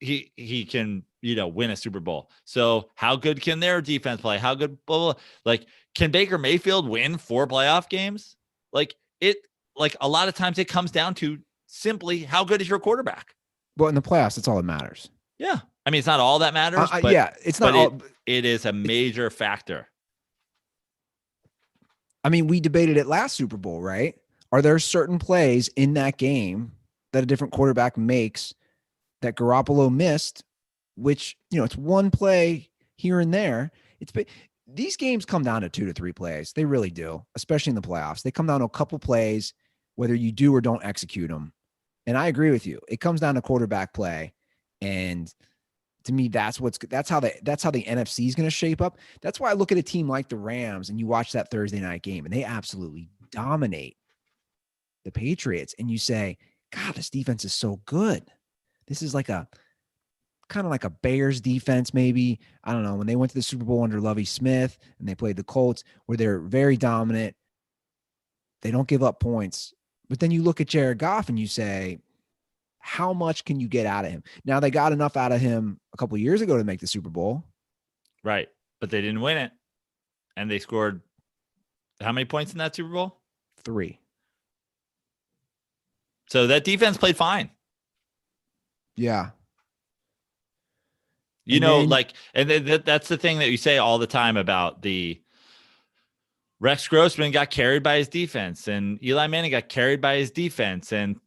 he can, win a Super Bowl. So how good can their defense play? How good, blah, blah, blah. Like, can Baker Mayfield win 4 playoff games? Like a lot of times it comes down to simply how good is your quarterback? Well, in the playoffs, that's all that matters. Yeah. I mean, it's not all that matters. But, it's not all. It is a major factor. I mean, we debated it last Super Bowl, right? Are there certain plays in that game that a different quarterback makes that Garoppolo missed, which, it's one play here and there. These games come down to 2 to 3 plays. They really do, especially in the playoffs. They come down to a couple plays, whether you do or don't execute them. And I agree with you. It comes down to quarterback play. And to me, that's how the NFC is going to shape up. That's why I look at a team like the Rams and you watch that Thursday night game and they absolutely dominate the Patriots. And you say, God, this defense is so good. This is kind of like a Bears defense, maybe. I don't know. When they went to the Super Bowl under Lovie Smith and they played the Colts, where they're very dominant. They don't give up points. But then you look at Jared Goff and you say, How much can you get out of him? Now, they got enough out of him a couple of years ago to make the Super Bowl. Right. But they didn't win it. And they scored how many points in that Super Bowl? 3. So that defense played fine. Yeah. That's the thing that you say all the time about the Rex Grossman got carried by his defense, and Eli Manning got carried by his defense, and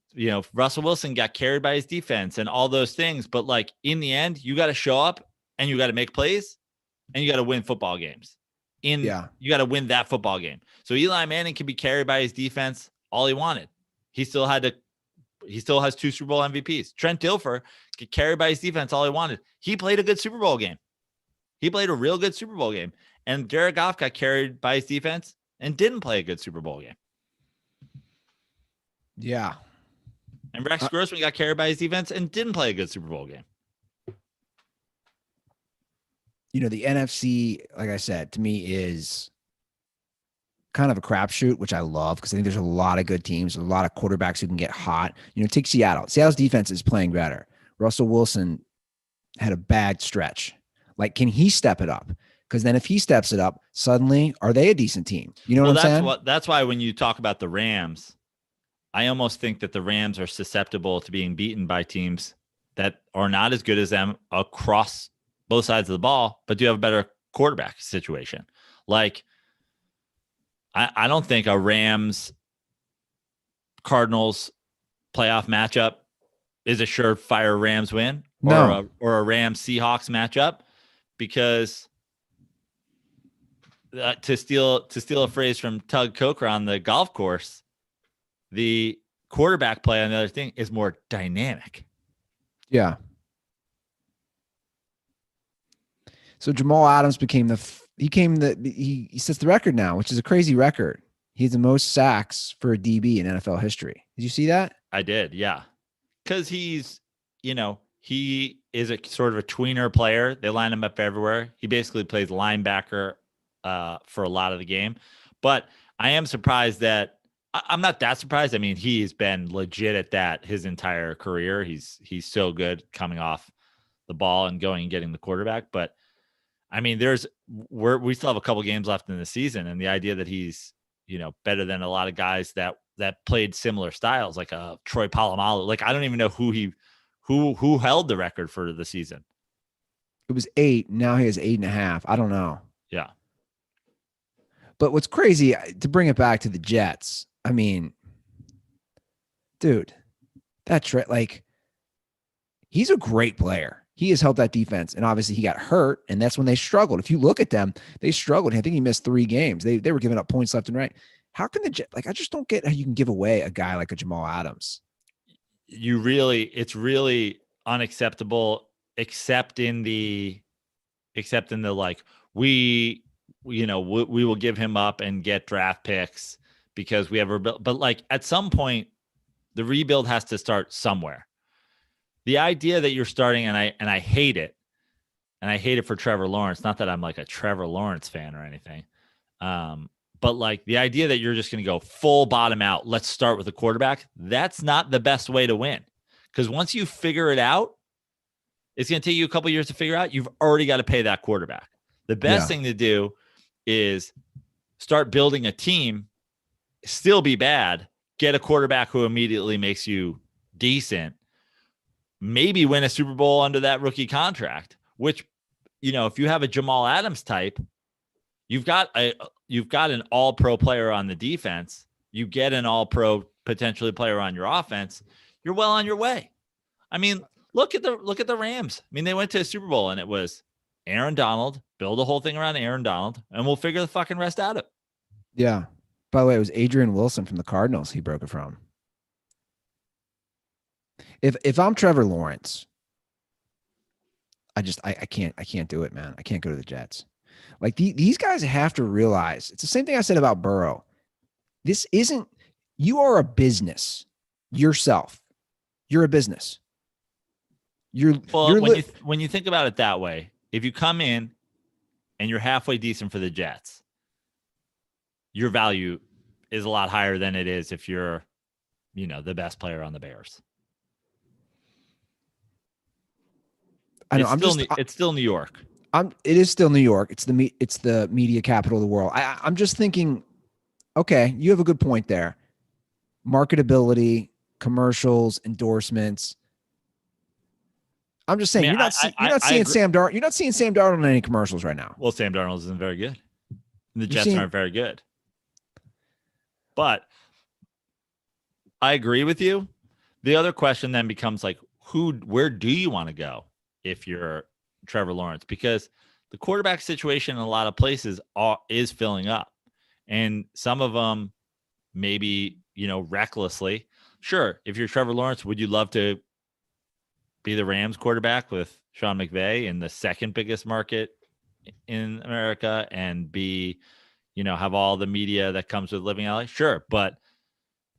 Russell Wilson got carried by his defense, and all those things. But like in the end, you got to show up and you got to make plays and you got to win football games. You got to win that football game. So Eli Manning can be carried by his defense all he wanted. He still has 2 Super Bowl MVPs. Trent Dilfer get carried by his defense all he wanted. He played a good Super Bowl game. He played a real good Super Bowl game. And Jared Goff got carried by his defense and didn't play a good Super Bowl game. Yeah. And Rex Grossman got carried by his defense and didn't play a good Super Bowl game. The NFC, like I said, to me is kind of a crapshoot, which I love because I think there's a lot of good teams, a lot of quarterbacks who can get hot. Take Seattle. Seattle's defense is playing better. Russell Wilson had a bad stretch. Like, can he step it up? Because then if he steps it up, suddenly are they a decent team? You know what I'm saying? That's why when you talk about the Rams, I almost think that the Rams are susceptible to being beaten by teams that are not as good as them across both sides of the ball, but do have a better quarterback situation. Like, I don't think a Rams Cardinals playoff matchup is a surefire Rams win or a Rams Seahawks matchup, because to steal a phrase from Tug Coker on the golf course, the quarterback play on the other thing is more dynamic. Yeah. So Jamal Adams he sets the record now, which is a crazy record. He has the most sacks for a DB in NFL history. Did you see that? I did, yeah. Because he's, he is a sort of a tweener player. They line him up everywhere. He basically plays linebacker for a lot of the game. But I am surprised that I'm not that surprised. I mean, he's been legit at that his entire career. He's so good coming off the ball and going and getting the quarterback. But I mean, we still have a couple games left in the season, and the idea that he's better than a lot of guys that played similar styles, like Troy Polamalu. Like, I don't even know who held the record for the season. It was 8. Now he has 8.5. I don't know. Yeah. But what's crazy, to bring it back to the Jets, I mean, dude, he's a great player. He has helped that defense, and obviously he got hurt, and that's when they struggled. If you look at them, they struggled. I think he missed 3 games. They were giving up points left and right. How can the Jets, I just don't get how you can give away a guy like a Jamal Adams. It's really unacceptable, except in the like, we will give him up and get draft picks because we have rebuild. But like, at some point, the rebuild has to start somewhere. The idea that you're starting, and I hate it, and I hate it for Trevor Lawrence. Not that I'm like a Trevor Lawrence fan or anything, but like the idea that you're just going to go full bottom out, let's start with a quarterback. That's not the best way to win, because once you figure it out, it's going to take you a couple years to figure out. You've already got to pay that quarterback. The best thing to do is start building a team, still be bad, get a quarterback who immediately makes you decent. Maybe win a Super Bowl under that rookie contract, which, if you have a Jamal Adams type, you've got an all-pro player on the defense. You get an all-pro potentially player on your offense. You're well on your way. I mean, look at the Rams. I mean, they went to a Super Bowl and it was Aaron Donald, build the whole thing around Aaron Donald, and we'll figure the fucking rest out. Yeah. By the way, it was Adrian Wilson from the Cardinals he broke it from. If I'm Trevor Lawrence, I can't do it, man. I can't go to the Jets. Like, these guys have to realize, it's the same thing I said about Burrow. You are a business yourself. You're a business. When you think about it that way, if you come in and you're halfway decent for the Jets, your value is a lot higher than it is if you're, the best player on the Bears. I know. It's still New York. It is still New York. It's the media capital of the world. I'm just thinking, okay, you have a good point there. Marketability, commercials, endorsements. I'm just saying, you're not seeing Sam Darnold. You're not seeing Sam Darnold in any commercials right now. Well, Sam Darnold isn't very good. The Jets aren't very good. But I agree with you. The other question then becomes like, where do you want to go if you're Trevor Lawrence? Because the quarterback situation in a lot of places is filling up, and some of them maybe, recklessly. Sure, if you're Trevor Lawrence, would you love to be the Rams quarterback with Sean McVay in the second biggest market in America and be, have all the media that comes with living LA? Sure, but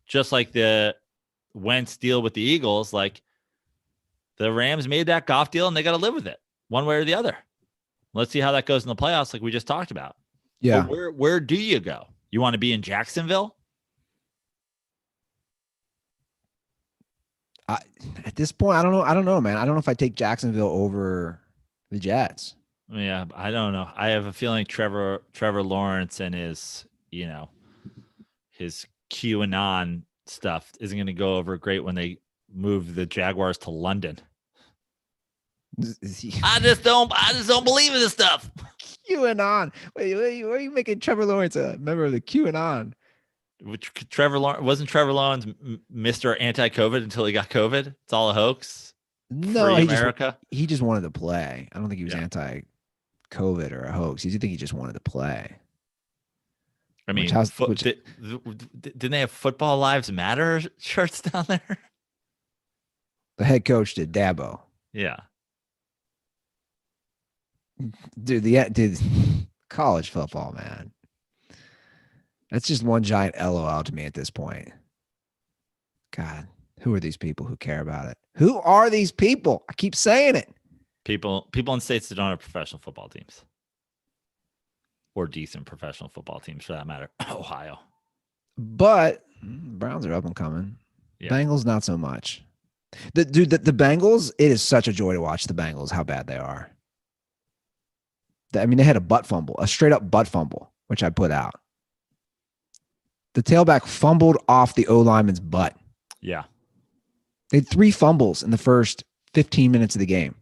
just like the Wentz deal with the Eagles, like the Rams made that Goff deal and they got to live with it one way or the other. Let's see how that goes in the playoffs, like we just talked about. Yeah. But where do you go? You want to be in Jacksonville? At this point, I don't know, man. I don't know if I take Jacksonville over the Jets. Yeah, I don't know. I have a feeling Trevor Lawrence and his QAnon stuff isn't going to go over great when they move the Jaguars to London. I just don't believe in this stuff. QAnon. Wait, where are you making Trevor Lawrence a member of the QAnon? Trevor Lawrence Mr. Anti-COVID until he got COVID. It's all a hoax. No, he just wanted to play. I don't think he was anti-COVID or a hoax. I think he just wanted to play. I mean, didn't they have Football Lives Matter shirts down there? The head coach did, Dabo. Yeah. Dude, college football, man. That's just one giant LOL to me at this point. God, who are these people who care about it? Who are these people? I keep saying it. People in states that don't have professional football teams. Or decent professional football teams, for that matter. Ohio. But Browns are up and coming. Yeah. Bengals, not so much. The Bengals, it is such a joy to watch the Bengals, how bad they are. I mean, they had a straight up butt fumble, which I put out. The tailback fumbled off the O-lineman's butt. Yeah. They had 3 fumbles in the first 15 minutes of the game.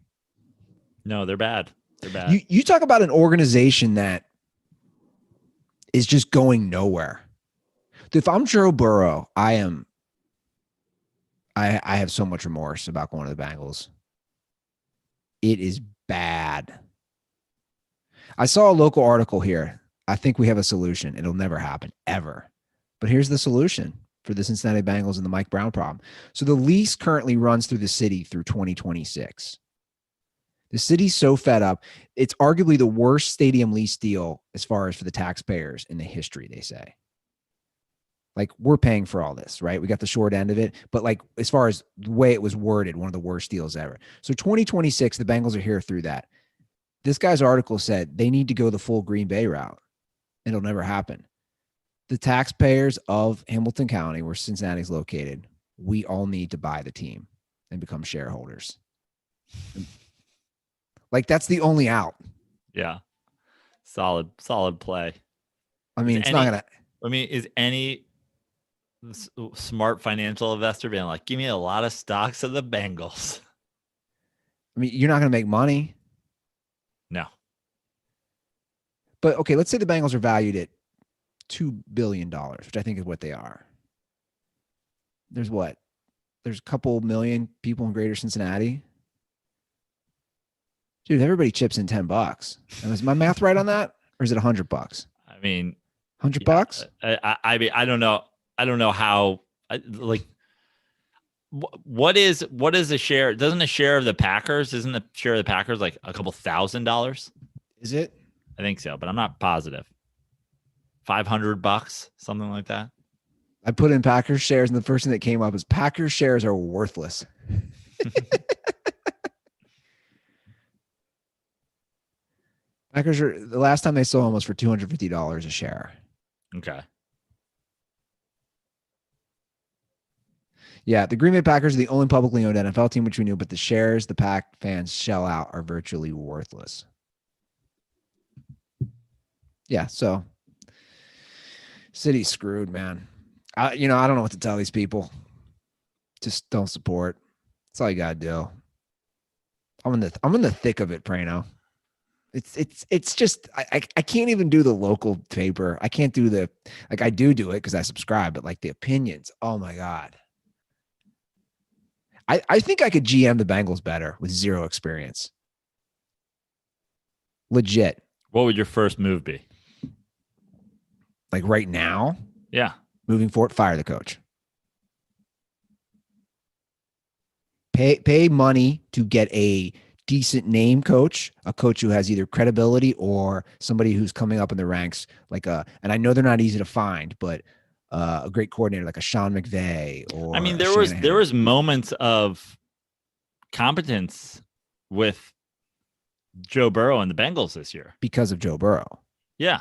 No, they're bad. They're bad. You talk about an organization that is just going nowhere. If I'm Joe Burrow, I have so much remorse about going to the Bengals. It is bad. I saw a local article here. I think we have a solution. It'll never happen, ever. But here's the solution for the Cincinnati Bengals and the Mike Brown problem. So the lease currently runs through the city through 2026. The city's so fed up. It's arguably the worst stadium lease deal as far as for the taxpayers in the history, they say. Like, we're paying for all this, right? We got the short end of it. But like, as far as the way it was worded, one of the worst deals ever. So 2026, the Bengals are here through that. This guy's article said they need to go the full Green Bay route. It'll never happen. The taxpayers of Hamilton County, where Cincinnati's located, we all need to buy the team and become shareholders. Like, that's the only out. Yeah. Solid play. I mean, is any smart financial investor being like, give me a lot of stocks of the Bengals? I mean, you're not going to make money. No. But okay, let's say the Bengals are valued at $2 billion, which I think is what they are. There's a couple million people in greater Cincinnati. Dude, everybody chips in $10. And is my math right on that? Or is it $100? I mean, $100? I don't know. I don't know how, what is a share? Doesn't a share of the Packers, isn't the share of the Packers like a couple $1,000? Is it? I think so, but I'm not positive. $500, something like that. I put in Packers shares, and the first thing that came up is Packers shares are worthless. Packers are, the last time they sold them was for $250 a share. Okay. Yeah, the Green Bay Packers are the only publicly owned NFL team, which we knew, but the shares the Pack fans shell out are virtually worthless. Yeah, so city's screwed, man. I don't know what to tell these people. Just don't support. That's all you gotta do. I'm in the thick of it, Prano. It's just I can't even do the local paper. I can't do the I do it because I subscribe, but like the opinions, oh my God. I think I could GM the Bengals better with zero experience. Legit. What would your first move be? Like right now? Yeah. Moving forward, fire the coach. Pay money to get a decent name coach, a coach who has either credibility or somebody who's coming up in the ranks, and I know they're not easy to find, but a great coordinator like a Sean McVay or there was moments of competence with Joe Burrow and the Bengals this year because of Joe Burrow. Yeah.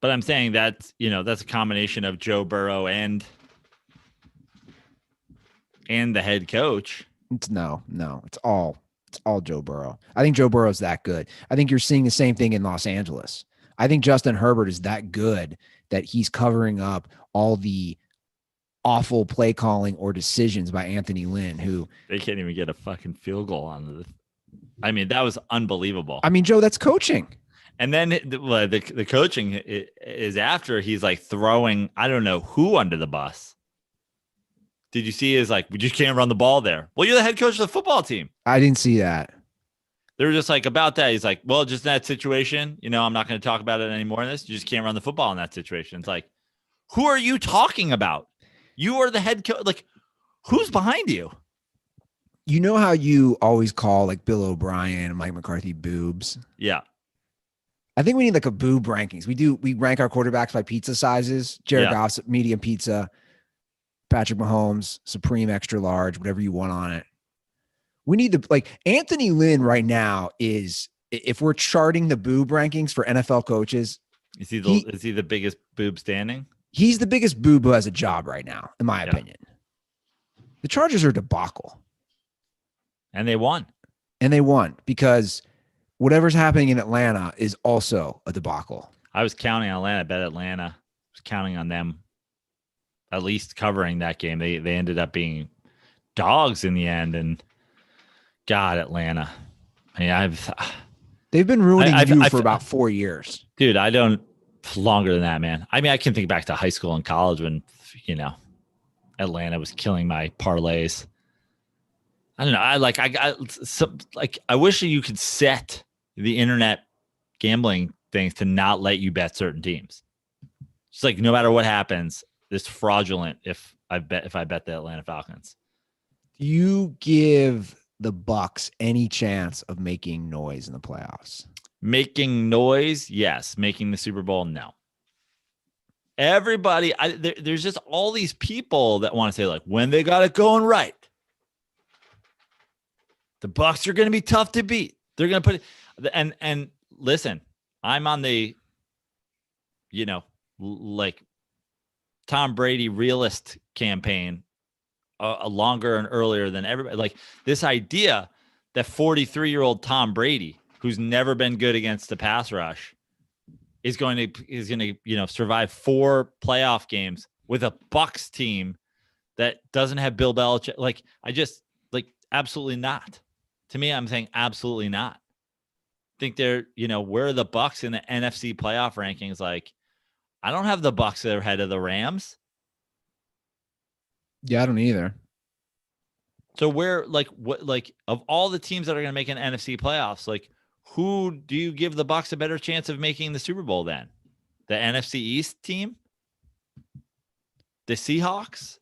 But I'm saying that's a combination of Joe Burrow and the head coach. No, it's all Joe Burrow. I think Joe Burrow's that good. I think you're seeing the same thing in Los Angeles. I think Justin Herbert is that good that he's covering up all the awful play calling or decisions by Anthony Lynn, who they can't even get a fucking field goal on. That was unbelievable. Joe, that's coaching. And then the coaching is after he's like throwing, I don't know who under the bus. Did you see his we just can't run the ball there? Well, you're the head coach of the football team. I didn't see that. They were just about that. He's like, well, just in that situation, I'm not going to talk about it anymore in this. You just can't run the football in that situation. It's like, who are you talking about? You are the head coach. Who's behind you? You know how you always call Bill O'Brien and Mike McCarthy boobs? Yeah. I think we need a boob rankings. We rank our quarterbacks by pizza sizes. Jared Goff's medium pizza. Patrick Mahomes, Supreme extra large, whatever you want on it. We need Anthony Lynn right now is, if we're charting the boob rankings for NFL coaches. Is he the biggest boob standing? He's the biggest boob who has a job right now, in my opinion. The Chargers are a debacle. And they won. Because whatever's happening in Atlanta is also a debacle. I was counting on Atlanta. I bet Atlanta. I was counting on them at least covering that game. They ended up being dogs in the end. And God, Atlanta. They've been ruining you for about 4 years. Dude, longer than that, man. I can think back to high school and college when, Atlanta was killing my parlays. I don't know. I wish you could set the internet gambling things to not let you bet certain teams. It's no matter what happens, it's fraudulent if I bet the Atlanta Falcons. You give the Bucs any chance of making noise in the playoffs? Making noise, yes. Making the Super Bowl, no. Everybody, there's just all these people that want to say when they got it going right, the Bucs are going to be tough to beat. They're going to put it, and listen, I'm on the, Tom Brady realist campaign longer and earlier than everybody. This idea that 43-year-old Tom Brady, who's never been good against the pass rush, is going to survive 4 playoff games with a Bucs team that doesn't have Bill Belichick. Absolutely not. To me, I'm saying absolutely not. I think they're, where are the Bucs in the NFC playoff rankings? I don't have the Bucs that are ahead of the Rams. Yeah, I don't either. So where, of all the teams that are going to make an NFC playoffs, who do you give the Bucs a better chance of making the Super Bowl then? The NFC East team? The Seahawks?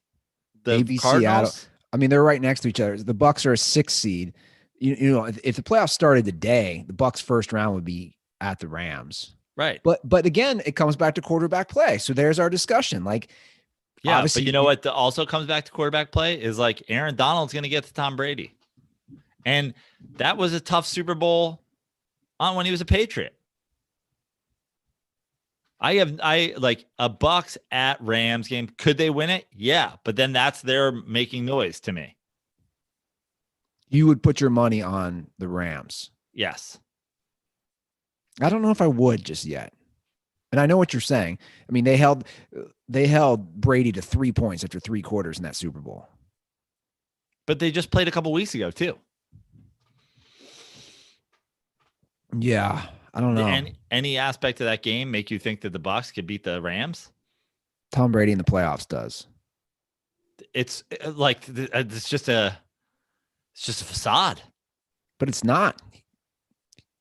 The Maybe Cardinals? Seattle. They're right next to each other. The Bucs are a 6th seed. If the playoffs started today, the Bucs' first round would be at the Rams. Right. But again, it comes back to quarterback play. So there's our discussion. Yeah, but you know what also comes back to quarterback play is Aaron Donald's going to get to Tom Brady. And that was a tough Super Bowl when he was a Patriot. I like a Bucks at Rams game. Could they win it? Yeah, but then that's their making noise to me. You would put your money on the Rams. Yes. I don't know if I would just yet. And I know what you're saying. I mean, they held Brady to 3 points after 3 quarters in that Super Bowl. But they just played a couple weeks ago too. Yeah, I don't know. Any aspect of that game make you think that the Bucs could beat the Rams? Tom Brady in the playoffs does. It's like it's just a facade. But it's not.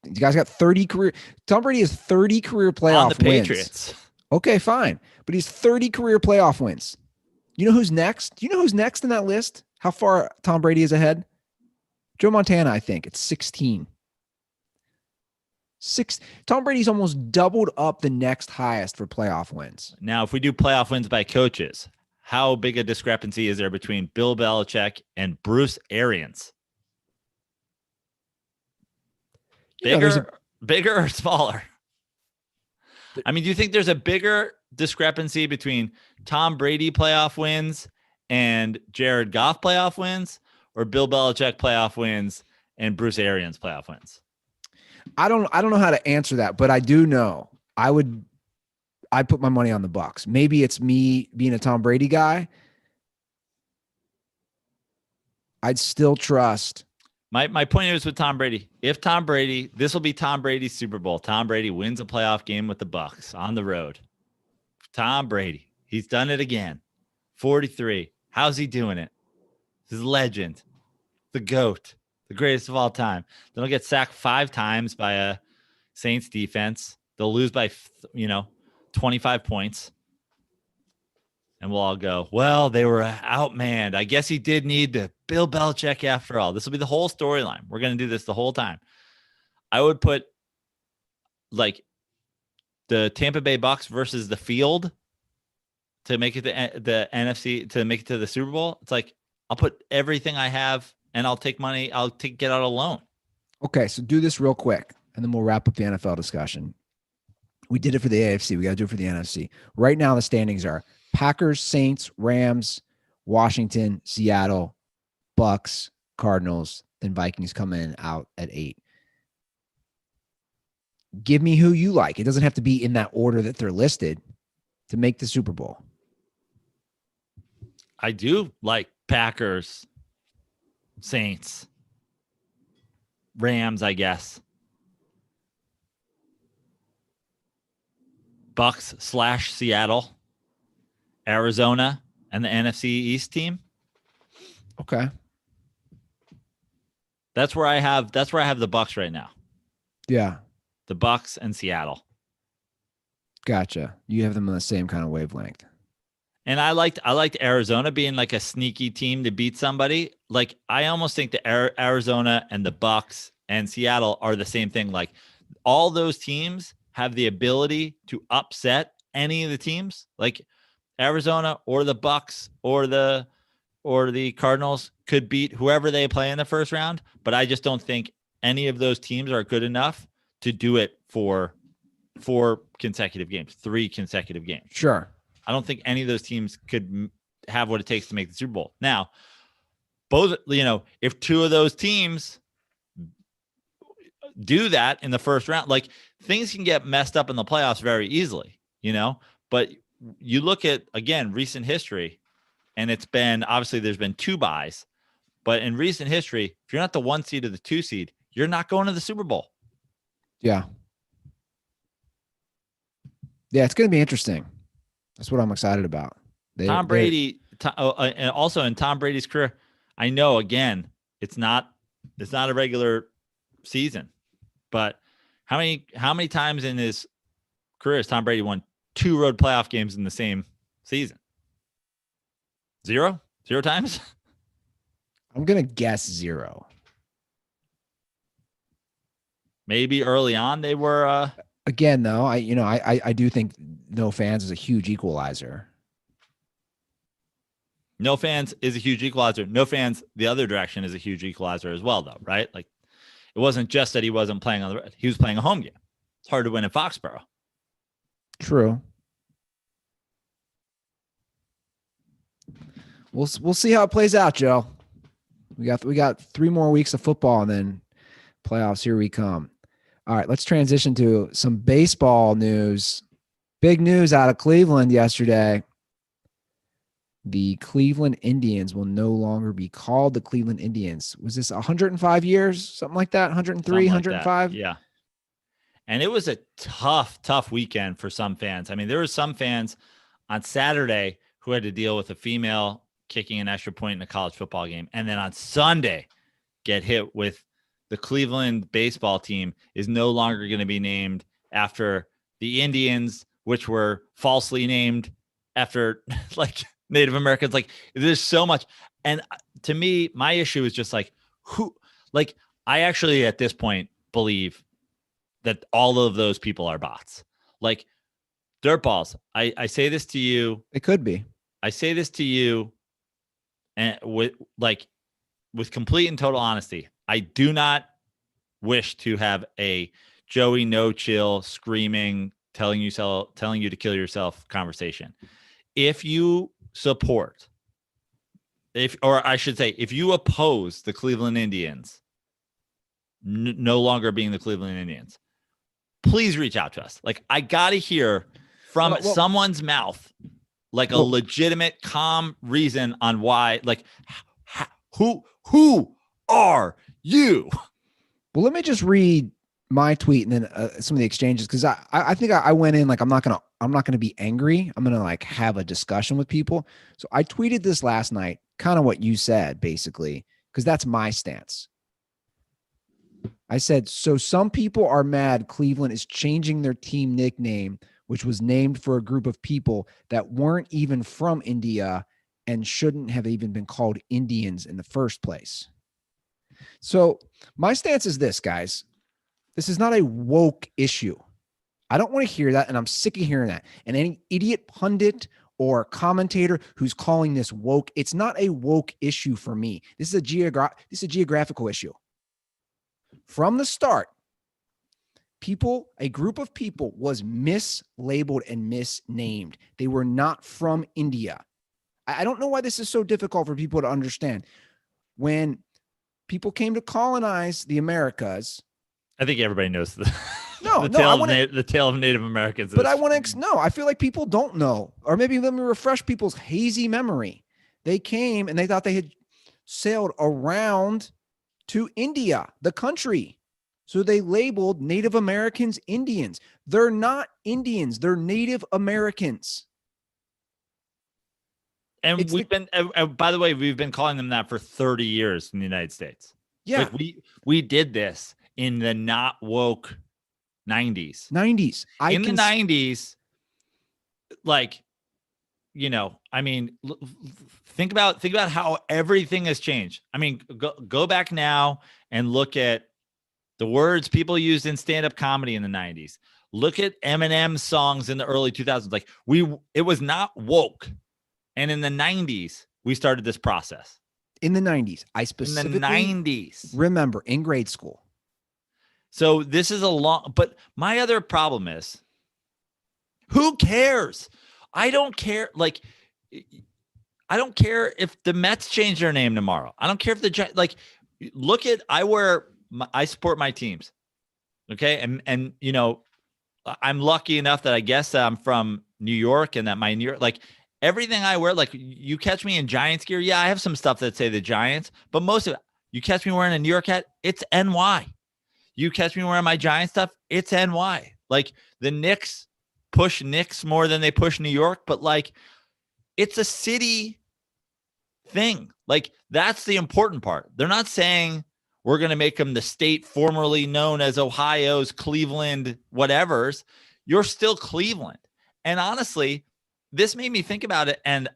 You guys got 30 career. Tom Brady has 30 career playoff on the Patriots. Wins. Okay, fine. But he's 30 career playoff wins. You know who's next? Do you know who's next in that list? How far Tom Brady is ahead? Joe Montana, I think. It's 16. Tom Brady's almost doubled up the next highest for playoff wins. Now, if we do playoff wins by coaches, how big a discrepancy is there between Bill Belichick and Bruce Arians? Bigger or smaller? I mean, do you think there's a bigger discrepancy between Tom Brady playoff wins and Jared Goff playoff wins, or Bill Belichick playoff wins and Bruce Arians playoff wins? I don't know how to answer that, but I do know I'd put my money on the Bucs. Maybe it's me being a Tom Brady guy. I'd still trust. My point is with Tom Brady. If Tom Brady, this will be Tom Brady's Super Bowl. Tom Brady wins a playoff game with the Bucs on the road. Tom Brady, he's done it again. 43. How's he doing it? He's a legend, the GOAT, the greatest of all time. Then he'll get sacked 5 times by a Saints defense. They'll lose by 25 points. And we'll all go, well, they were outmanned. I guess he did need to Bill Belichick after all. This will be the whole storyline. We're going to do this the whole time. I would put like the Tampa Bay Bucks versus the field to make it the NFC, to make it to the Super Bowl. It's like, I'll put everything I have and I'll take money. Get out a loan. Okay. So do this real quick and then we'll wrap up the NFL discussion. We did it for the AFC. We got to do it for the NFC. Right now, the standings are Packers, Saints, Rams, Washington, Seattle, Bucks, Cardinals, then Vikings come in out at 8. Give me who you like. It doesn't have to be in that order that they're listed to make the Super Bowl. I do like Packers, Saints, Rams, I guess. Bucks / Seattle, Arizona, and the NFC East team. Okay. That's where I have the Bucks right now. Yeah. The Bucks and Seattle. Gotcha. You have them on the same kind of wavelength. And I liked Arizona being like a sneaky team to beat somebody. Like, I almost think that Arizona and the Bucks and Seattle are the same thing. Like, all those teams have the ability to upset any of the teams. Like, Arizona or the Bucks or the Cardinals could beat whoever they play in the first round, but I just don't think any of those teams are good enough to do it for 4 consecutive games, 3 consecutive games. Sure. I don't think any of those teams could have what it takes to make the Super Bowl. Now, both, if 2 of those teams do that in the first round, like, things can get messed up in the playoffs very easily, but you look at, again, recent history, and it's been, obviously there's been 2 buys, but in recent history, if you're not the 1 seed or the 2 seed, you're not going to the Super Bowl. Yeah. Yeah, it's going to be interesting. That's what I'm excited about. Tom Brady, and also in Tom Brady's career, I know, again, it's not a regular season, but how many times in his career has Tom Brady won 2 road playoff games in the same season? 0 times. I'm going to guess 0. Maybe early on they were. Again, though, I do think no fans is a huge equalizer. No fans is a huge equalizer. No fans the other direction is a huge equalizer as well, though, right? Like, it wasn't just that he wasn't playing on the road. He was playing a home game. It's hard to win in Foxborough. True. We'll see how it plays out, Joe. We got 3 more weeks of football and then playoffs. Here we come. All right, let's transition to some baseball news. Big news out of Cleveland yesterday. The Cleveland Indians will no longer be called the Cleveland Indians. Was this 105 years? Something like that? 103, 105? Yeah. And it was a tough weekend for some fans. I mean, there were some fans on Saturday who had to deal with a female kicking an extra point in a college football game. And then on Sunday, get hit with the Cleveland baseball team is no longer going to be named after the Indians, which were falsely named after like Native Americans. Like, there's so much. And to me, my issue is just like, I actually at this point believe that all of those people are bots. Like, dirtballs. I say this to you. It could be. I say this to you, and with complete and total honesty, I do not wish to have a Joey No Chill screaming, telling you to kill yourself conversation. If you support, if you oppose the Cleveland Indians no longer being the Cleveland Indians, please reach out to us. Like, I got to hear from someone's mouth, like a legitimate, calm reason on why, like, who are you? Well, let me just read my tweet and then some of the exchanges, because I think I went in like I'm not gonna be angry. I'm gonna like have a discussion with people. So I tweeted this last night, kind of what you said, basically, because that's my stance. I said, so some people are mad Cleveland is changing their team nickname, which was named for a group of people that weren't even from India and shouldn't have even been called Indians in the first place. So my stance is this, guys. This is not a woke issue. I don't want to hear that, and I'm sick of hearing that. And any idiot pundit or commentator who's calling this woke, it's not a woke issue for me. This is a geographical issue. From the start, a group of people was mislabeled and misnamed. They were not from India. I don't know why this is so difficult for people to understand. When people came to colonize the Americas, I think everybody knows the tale of Native Americans. But I want to know. I feel like people don't know, or maybe let me refresh people's hazy memory. They came and they thought they had sailed around to India, the country. So they labeled Native Americans Indians. They're not Indians. They're Native Americans. And by the way, we've been calling them that for 30 years in the United States. Yeah. Like we did this in the not woke 90s. The 90s, like, you know, I mean, think about how everything has changed. I mean, go back now and look at the words people used in stand-up comedy in the 90s. Look at Eminem's songs in the early 2000s. Like, it was not woke. And in the 90s, we started this process. In the 90s, I specifically remember in grade school. So this is but my other problem is, who cares? I don't care. Like, I don't care if the Mets change their name tomorrow. I don't care if I support my teams. Okay. And, you know, I'm lucky enough that I guess that I'm from New York and that my New York, like, everything I wear, like, you catch me in Giants gear. Yeah, I have some stuff that say the Giants, but most of it, you catch me wearing a New York hat, it's NY. You catch me wearing my Giant stuff, it's NY. Like, the Knicks push Knicks more than they push New York, but like, it's a city thing. Like, that's the important part. They're not saying we're going to make them the state formerly known as Ohio's Cleveland whatevers. You're still Cleveland. And honestly, this made me think about it. And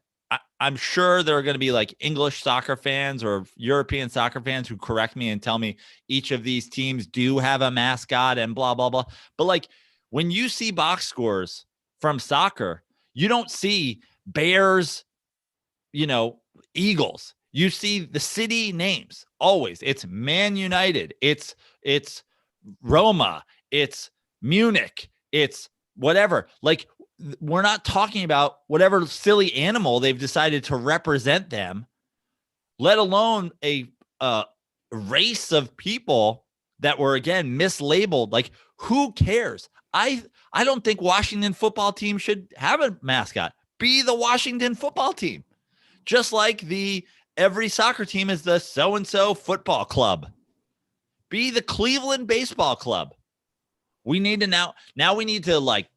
I'm sure there are going to be like English soccer fans or European soccer fans who correct me and tell me each of these teams do have a mascot and blah, blah, blah. But like, when you see box scores from soccer, you don't see Bears, you know, Eagles. You see the city names always. It's Man United. It's Roma. It's Munich. It's whatever. Like, we're not talking about whatever silly animal they've decided to represent them, let alone a race of people that were, again, mislabeled. Like, who cares? I don't think Washington football team should have a mascot. Be the Washington football team. Just like every soccer team is the so-and-so football club. Be the Cleveland baseball club. We need to now we need to like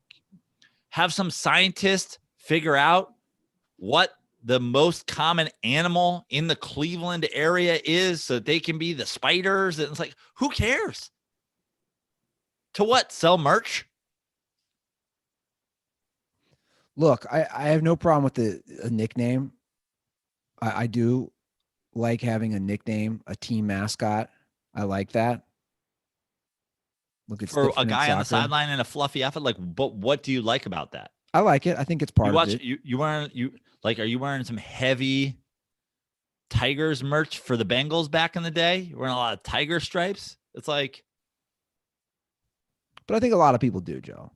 have some scientist figure out what the most common animal in the Cleveland area is so that they can be the spiders. And it's like, who cares? To what? Sell merch? Look, I have no problem with a nickname. I do like having a nickname, a team mascot. I like that. Look, it's for a guy on the soccer. sideline in a fluffy outfit. Like, but what do you like about that? I like it. I think it's part of it. Are you wearing some heavy Tigers merch for the Bengals back in the day? You're wearing a lot of tiger stripes. It's like, but I think a lot of people do, Joe.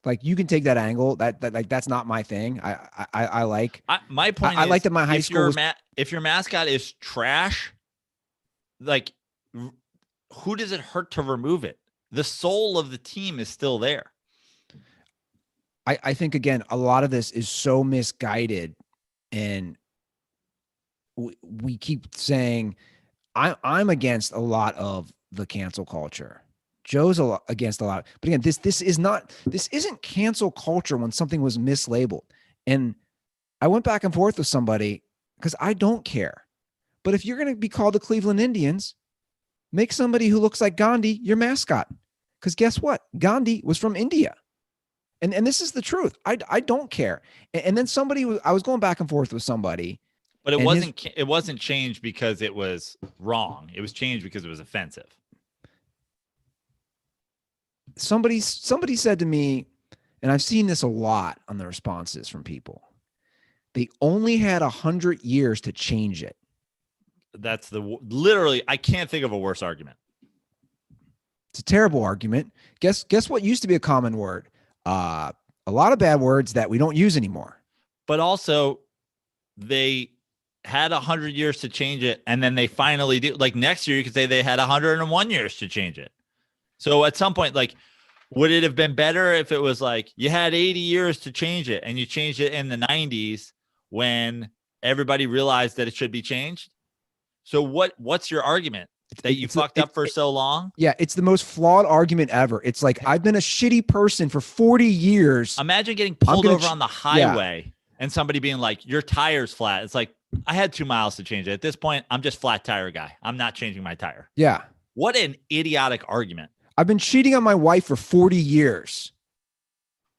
Like, you can take that angle. That's not my thing. I like. My point. I like that my high school. If your mascot is trash, like, who does it hurt to remove it? The soul of the team is still there. I think, again, a lot of this is so misguided, and we keep saying I'm against a lot of the cancel culture. Joe's against a lot, but again, this isn't cancel culture when something was mislabeled. And I went back and forth with somebody because I don't care. But if you're going to be called the Cleveland Indians, make somebody who looks like Gandhi your mascot. Because guess what? Gandhi was from India. And this is the truth. I don't care. And then I was going back and forth with somebody. But it wasn't changed because it was wrong. It was changed because it was offensive. Somebody said to me, and I've seen this a lot on the responses from people, they only had 100 years to change it. That's literally, I can't think of a worse argument. It's a terrible argument. Guess what used to be a common word? A lot of bad words that we don't use anymore. But also, they had 100 years to change it, and then they finally do. Like, next year, you could say they had 101 years to change it. So at some point, like, would it have been better if it was like you had 80 years to change it and you changed it in the 90s when everybody realized that it should be changed? So what's your argument? That you fucked up for so long? Yeah, it's the most flawed argument ever. It's like, I've been a shitty person for 40 years. Imagine getting pulled over on the highway and somebody being like, your tire's flat. It's like, I had 2 miles to change it. At this point, I'm just flat tire guy. I'm not changing my tire. Yeah. What an idiotic argument. I've been cheating on my wife for 40 years.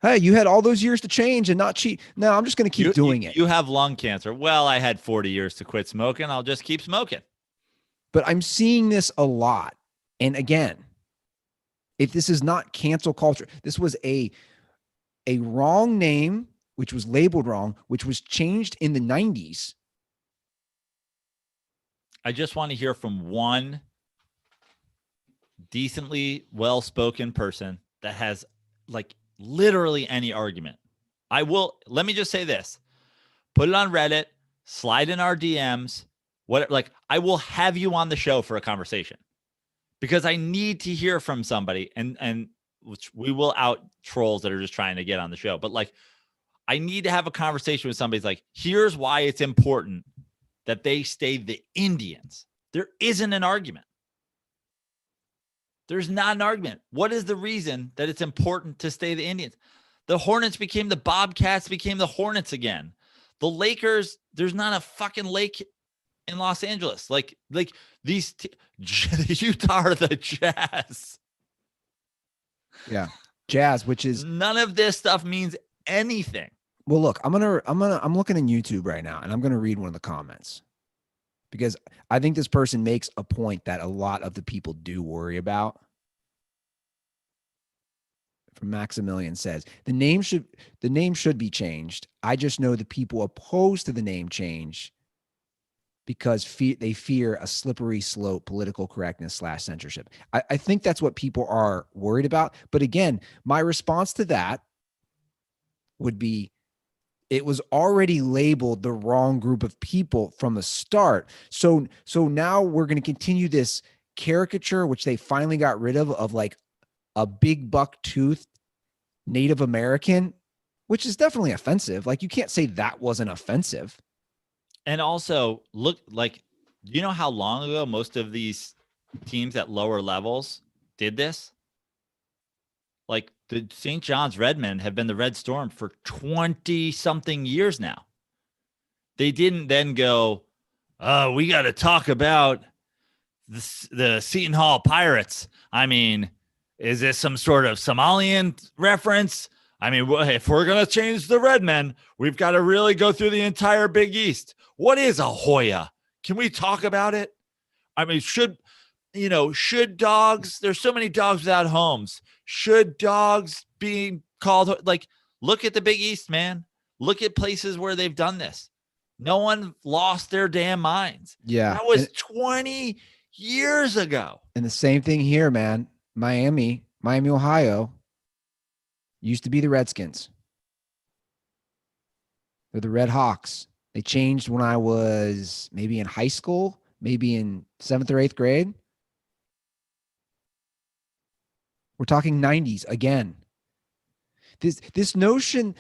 Hey, you had all those years to change and not cheat. No, I'm just going to keep doing it. You have lung cancer. Well, I had 40 years to quit smoking. I'll just keep smoking. But I'm seeing this a lot. And again, if this is not cancel culture, this was a wrong name, which was labeled wrong, which was changed in the 90s. I just want to hear from one decently well-spoken person that has like literally any argument. Let me just say this. Put it on Reddit, slide in our DMs. I will have you on the show for a conversation because I need to hear from somebody, and which we will out trolls that are just trying to get on the show. But like, I need to have a conversation with somebody. Like, here's why it's important that they stay the Indians. There isn't an argument. There's not an argument. What is the reason that it's important to stay the Indians? The Hornets became the Bobcats, became the Hornets again. The Lakers, there's not a fucking lake in Los Angeles. Like these Utah are the Jazz. Yeah. Jazz, which is none of this stuff means anything. Well, look, I'm looking in YouTube right now, and I'm going to read one of the comments because I think this person makes a point that a lot of the people do worry about. From Maximilian says, the name should be changed. I just know the people opposed to the name change because they fear a slippery slope, political correctness / censorship. I think that's what people are worried about. But again, my response to that would be it was already labeled the wrong group of people from the start. So now we're going to continue this caricature, which they finally got rid of like a big buck tooth Native American, which is definitely offensive. Like, you can't say that wasn't offensive. And also, look, like, you know how long ago most of these teams at lower levels did this? Like, the St. John's Redmen have been the Red Storm for 20-something years now. They didn't then go, oh, we got to talk about the Seton Hall Pirates. I mean, is this some sort of Somalian reference? I mean, if we're going to change the Redmen, we've got to really go through the entire Big East. What is a Hoya? Can we talk about it? I mean, should dogs, there's so many dogs without homes. Should dogs be called, like, look at the Big East, man. Look at places where they've done this. No one lost their damn minds. Yeah. That was 20 years ago. And the same thing here, man. Miami, Ohio used to be the Redskins. They're the Red Hawks. They changed when I was maybe in high school, maybe in 7th or 8th grade. We're talking 90s again. This notion,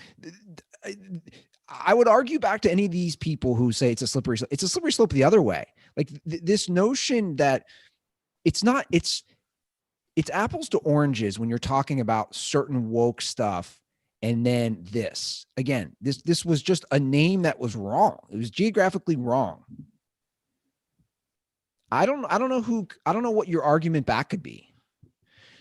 I would argue back to any of these people who say it's a slippery slope the other way. Like, this notion that it's apples to oranges when you're talking about certain woke stuff. And then this was just a name that was wrong. It was geographically wrong. I don't know what your argument back could be.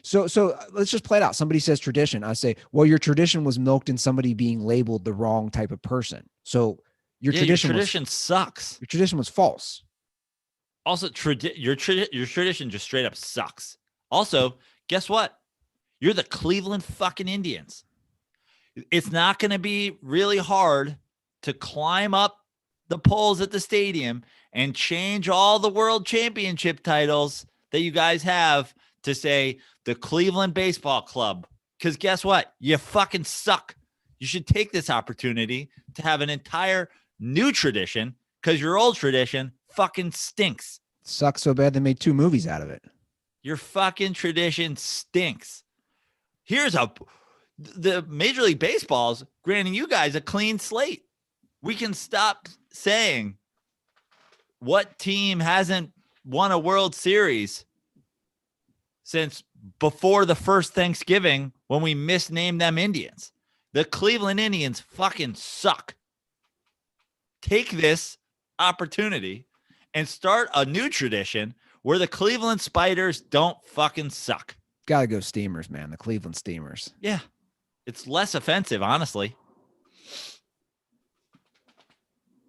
So let's just play it out. Somebody says tradition. I say, well, your tradition was milked in somebody being labeled the wrong type of person. So your tradition sucks. Your tradition was false. Also, your tradition just straight up sucks. Also, guess what? You're the Cleveland fucking Indians. It's not going to be really hard to climb up the poles at the stadium and change all the world championship titles that you guys have to say the Cleveland Baseball Club. Because guess what? You fucking suck. You should take this opportunity to have an entire new tradition, because your old tradition fucking stinks. Sucks so bad they made 2 movies out of it. Your fucking tradition stinks. The Major League Baseball's granting you guys a clean slate. We can stop saying what team hasn't won a World Series since before the first Thanksgiving when we misnamed them Indians. The Cleveland Indians fucking suck. Take this opportunity and start a new tradition where the Cleveland Spiders don't fucking suck. Gotta go Steamers, man. The Cleveland Steamers. Yeah. It's less offensive, honestly.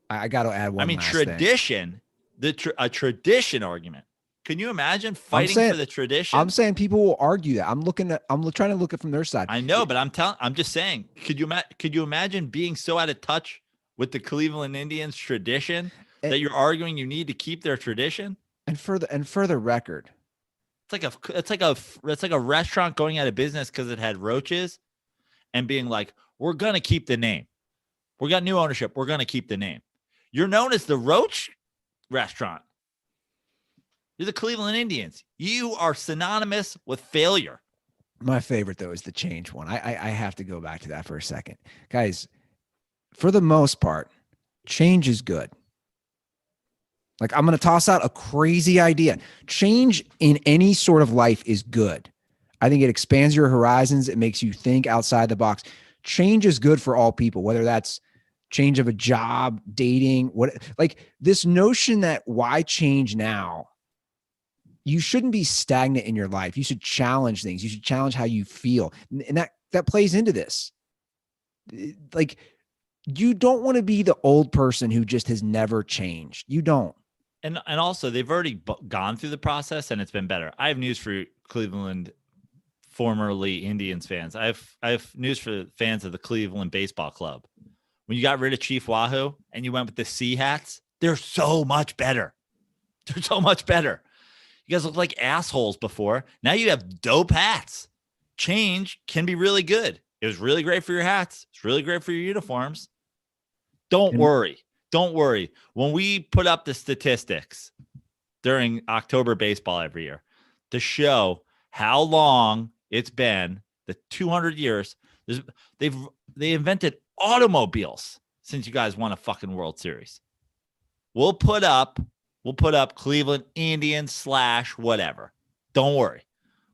I got to add one. I mean, tradition, a tradition argument. Can you imagine fighting for the tradition? I'm saying people will argue that. I'm trying to look at it from their side. I know, but I'm just saying, could you imagine being so out of touch with the Cleveland Indians tradition that you're arguing you need to keep their tradition? And for the record, it's like a restaurant going out of business because it had roaches and being like, we're going to keep the name. We got new ownership. We're going to keep the name. You're known as the Roach Restaurant. You're the Cleveland Indians. You are synonymous with failure. My favorite, though, is the change one. I have to go back to that for a second. Guys, for the most part, change is good. Like, I'm going to toss out a crazy idea. Change in any sort of life is good. I think it expands your horizons. It makes you think outside the box. Change is good for all people, whether that's change of a job, dating, like this notion that why change now? You shouldn't be stagnant in your life. You should challenge things. You should challenge how you feel. And that plays into this. Like, you don't want to be the old person who just has never changed. You don't. And also, they've already gone through the process and it's been better. I have news for Cleveland, formerly Indians fans. I have news for fans of the Cleveland Baseball Club. When you got rid of Chief Wahoo and you went with the C hats, they're so much better. They're so much better. You guys look like assholes before. Now you have dope hats. Change can be really good. It was really great for your hats. It's really great for your uniforms. Don't worry. Don't worry. When we put up the statistics during October baseball every year to show how long it's been, the 200 years, they invented automobiles since you guys won a fucking World Series. We'll put up Cleveland Indians / whatever. Don't worry.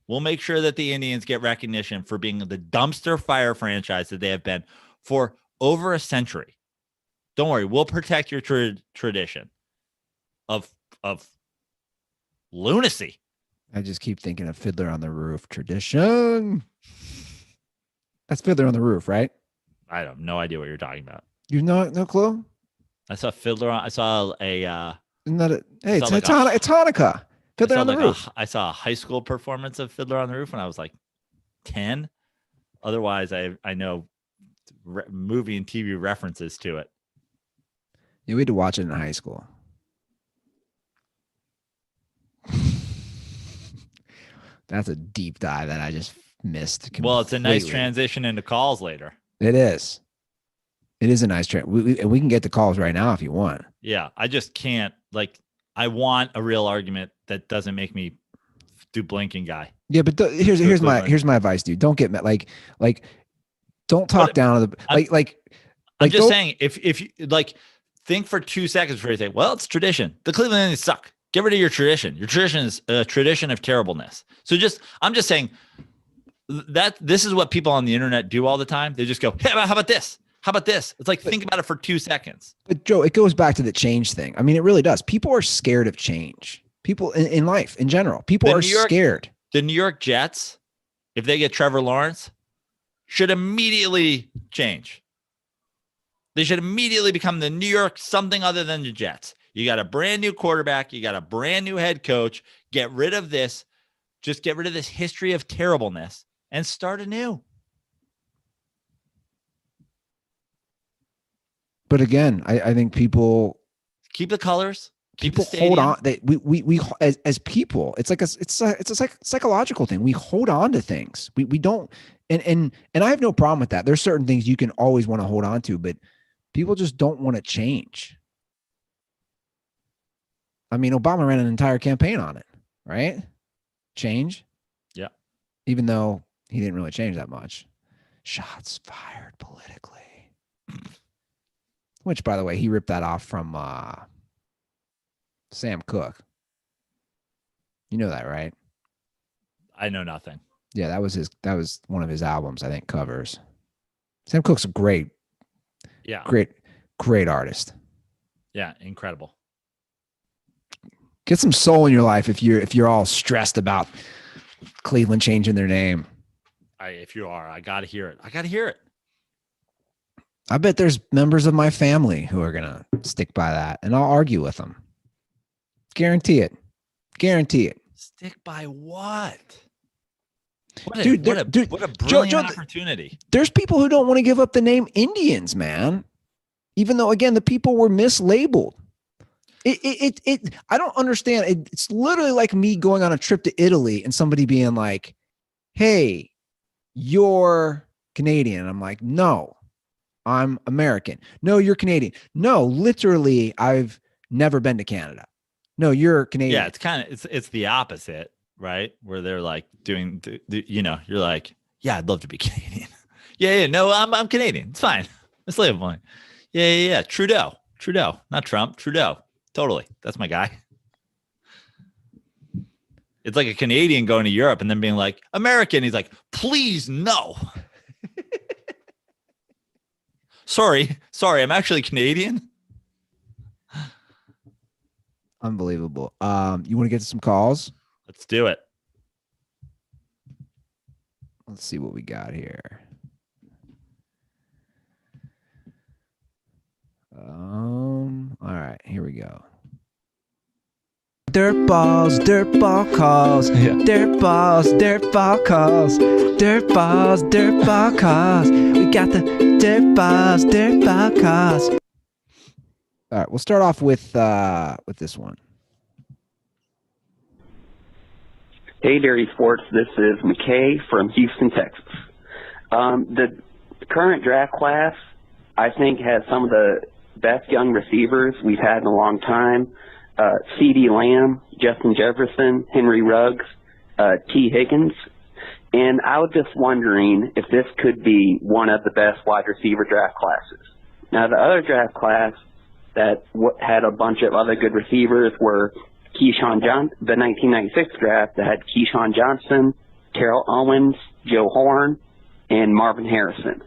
We'll make sure that the Indians get recognition for being the dumpster fire franchise that they have been for over a century. Don't worry. We'll protect your tradition of lunacy. I just keep thinking of Fiddler on the Roof tradition. That's Fiddler on the Roof, right? I have no idea what you're talking about. You know, no clue? I saw Fiddler on. I saw a. Isn't that it's Hanukkah. Fiddler on the Roof. I saw a high school performance of Fiddler on the Roof when I was like 10. Otherwise, I know movie and TV references to it. Yeah, we had to watch it in high school. That's a deep dive that I just missed completely. Well, it's a nice transition into calls later. It is. It is a nice trend. We can get to calls right now if you want. Yeah, I just can't. Like, I want a real argument that doesn't make me do blinking guy. Yeah, but here's my advice, dude. Don't get mad. Like, don't talk down to the I'm just saying if you like think for 2 seconds before you say, well, it's tradition. The Cleveland Indians suck. Get rid of your tradition. Your tradition is a tradition of terribleness. So I'm just saying that this is what people on the internet do all the time. They just go, hey, how about this? How about this? It's like, think about it for 2 seconds. But Joe, it goes back to the change thing. I mean, it really does. People are scared of change. People in life in general, people are scared. The New York Jets, if they get Trevor Lawrence, should immediately change. They should immediately become the New York something other than the Jets. You got a brand new quarterback. You got a brand new head coach. Get rid of this. Just get rid of this history of terribleness and start anew. But again, I think people keep the colors. People hold on. We as people, it's a psychological thing. We hold on to things. We don't, and I have no problem with that. There's certain things you can always want to hold on to, but people just don't want to change. I mean, Obama ran an entire campaign on it, right? Change. Yeah. Even though he didn't really change that much. Shots fired politically. Which, by the way, he ripped that off from Sam Cooke. You know that, right? I know nothing. Yeah, that was one of his albums, I think, covers. Sam Cooke's a great artist. Yeah, incredible. Get some soul in your life if you're all stressed about Cleveland changing their name. If you are, I gotta hear it. I bet there's members of my family who are gonna stick by that, and I'll argue with them. Guarantee it. Stick by what? What a brilliant opportunity. There's people who don't want to give up the name Indians, man. Even though, again, the people were mislabeled. I don't understand. It's literally like me going on a trip to Italy and somebody being like, hey, you're Canadian. I'm like, no, I'm American. No, you're Canadian. No, literally, I've never been to Canada. No, you're Canadian. Yeah, it's kind of it's the opposite, right? Where they're like doing, you're like, yeah, I'd love to be Canadian. yeah, no, I'm Canadian. It's fine. It's label. Yeah. Trudeau, not Trump. Trudeau. Totally. That's my guy. It's like a Canadian going to Europe and then being like, American. He's like, please, no. Sorry. I'm actually Canadian. Unbelievable. You want to get to some calls? Let's do it. Let's see what we got here. All right, here we go. Dirtball calls. Yeah. Dirtball calls. Dirtball calls. We got the dirtball calls. All right, we'll start off with this one. Hey, Dairy Sports. This is McKay from Houston, Texas. The current draft class, I think, has some of the best young receivers we've had in a long time. C.D. Lamb, Justin Jefferson, Henry Ruggs, T. Higgins. And I was just wondering if this could be one of the best wide receiver draft classes. Now, the other draft class that had a bunch of other good receivers were the 1996 draft that had Keyshawn Johnson, Terrell Owens, Joe Horn, and Marvin Harrison.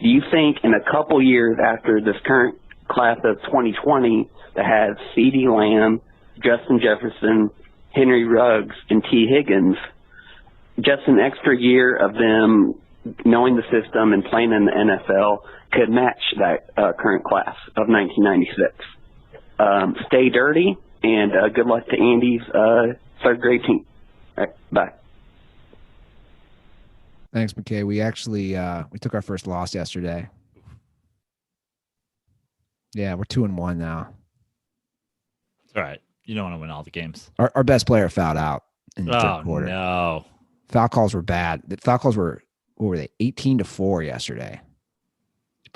Do you think in a couple years after this current class of 2020 that has C.D. Lamb, Justin Jefferson, Henry Ruggs, and T. Higgins, just an extra year of them knowing the system and playing in the NFL could match that current class of 1996? Stay dirty, and good luck to Andy's third grade team. All right, bye. Thanks, McKay. We actually we took our first loss yesterday. Yeah, we're 2-1 now. All right. You don't want to win all the games. Our best player fouled out in the third quarter. No. Foul calls were bad. The foul calls were, what were they, 18-4 yesterday.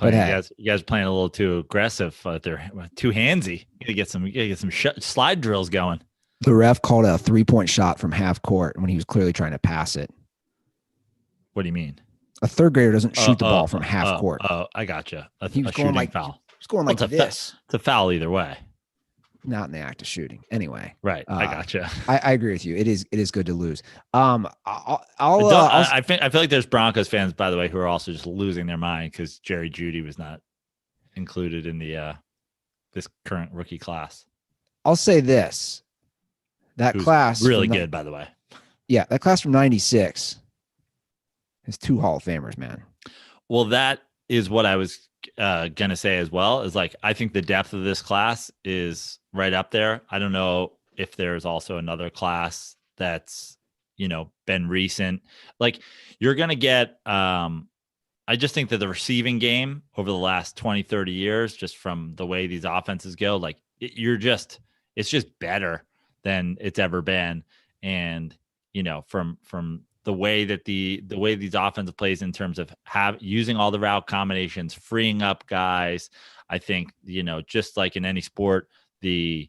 You guys are playing a little too aggressive. They're too handsy. You gotta get some slide drills going. The ref called a 3-point shot from half court when he was clearly trying to pass it. What do you mean? A third grader doesn't shoot the ball from half court. Oh, I gotcha. He was going like foul. He's going like this. It's a foul either way. Not in the act of shooting. Anyway, right. I gotcha. I agree with you. It is good to lose. I feel like there's Broncos fans, by the way, who are also just losing their mind because Jerry Jeudy was not included in the this current rookie class. I'll say this: that class really good, by the way. Yeah, that class from '96 has 2 Hall of Famers, man. Well, that is what I was gonna say as well. Is like I think the depth of this class is right up there. I don't know if there's also another class that's been recent. Like you're gonna get. I just think that the receiving game over the last 20, 30 years, just from the way these offenses go, like it's just better than it's ever been. And from the way that the way these offensive plays in terms of using all the route combinations, freeing up guys. I think, just like in any sport, I'm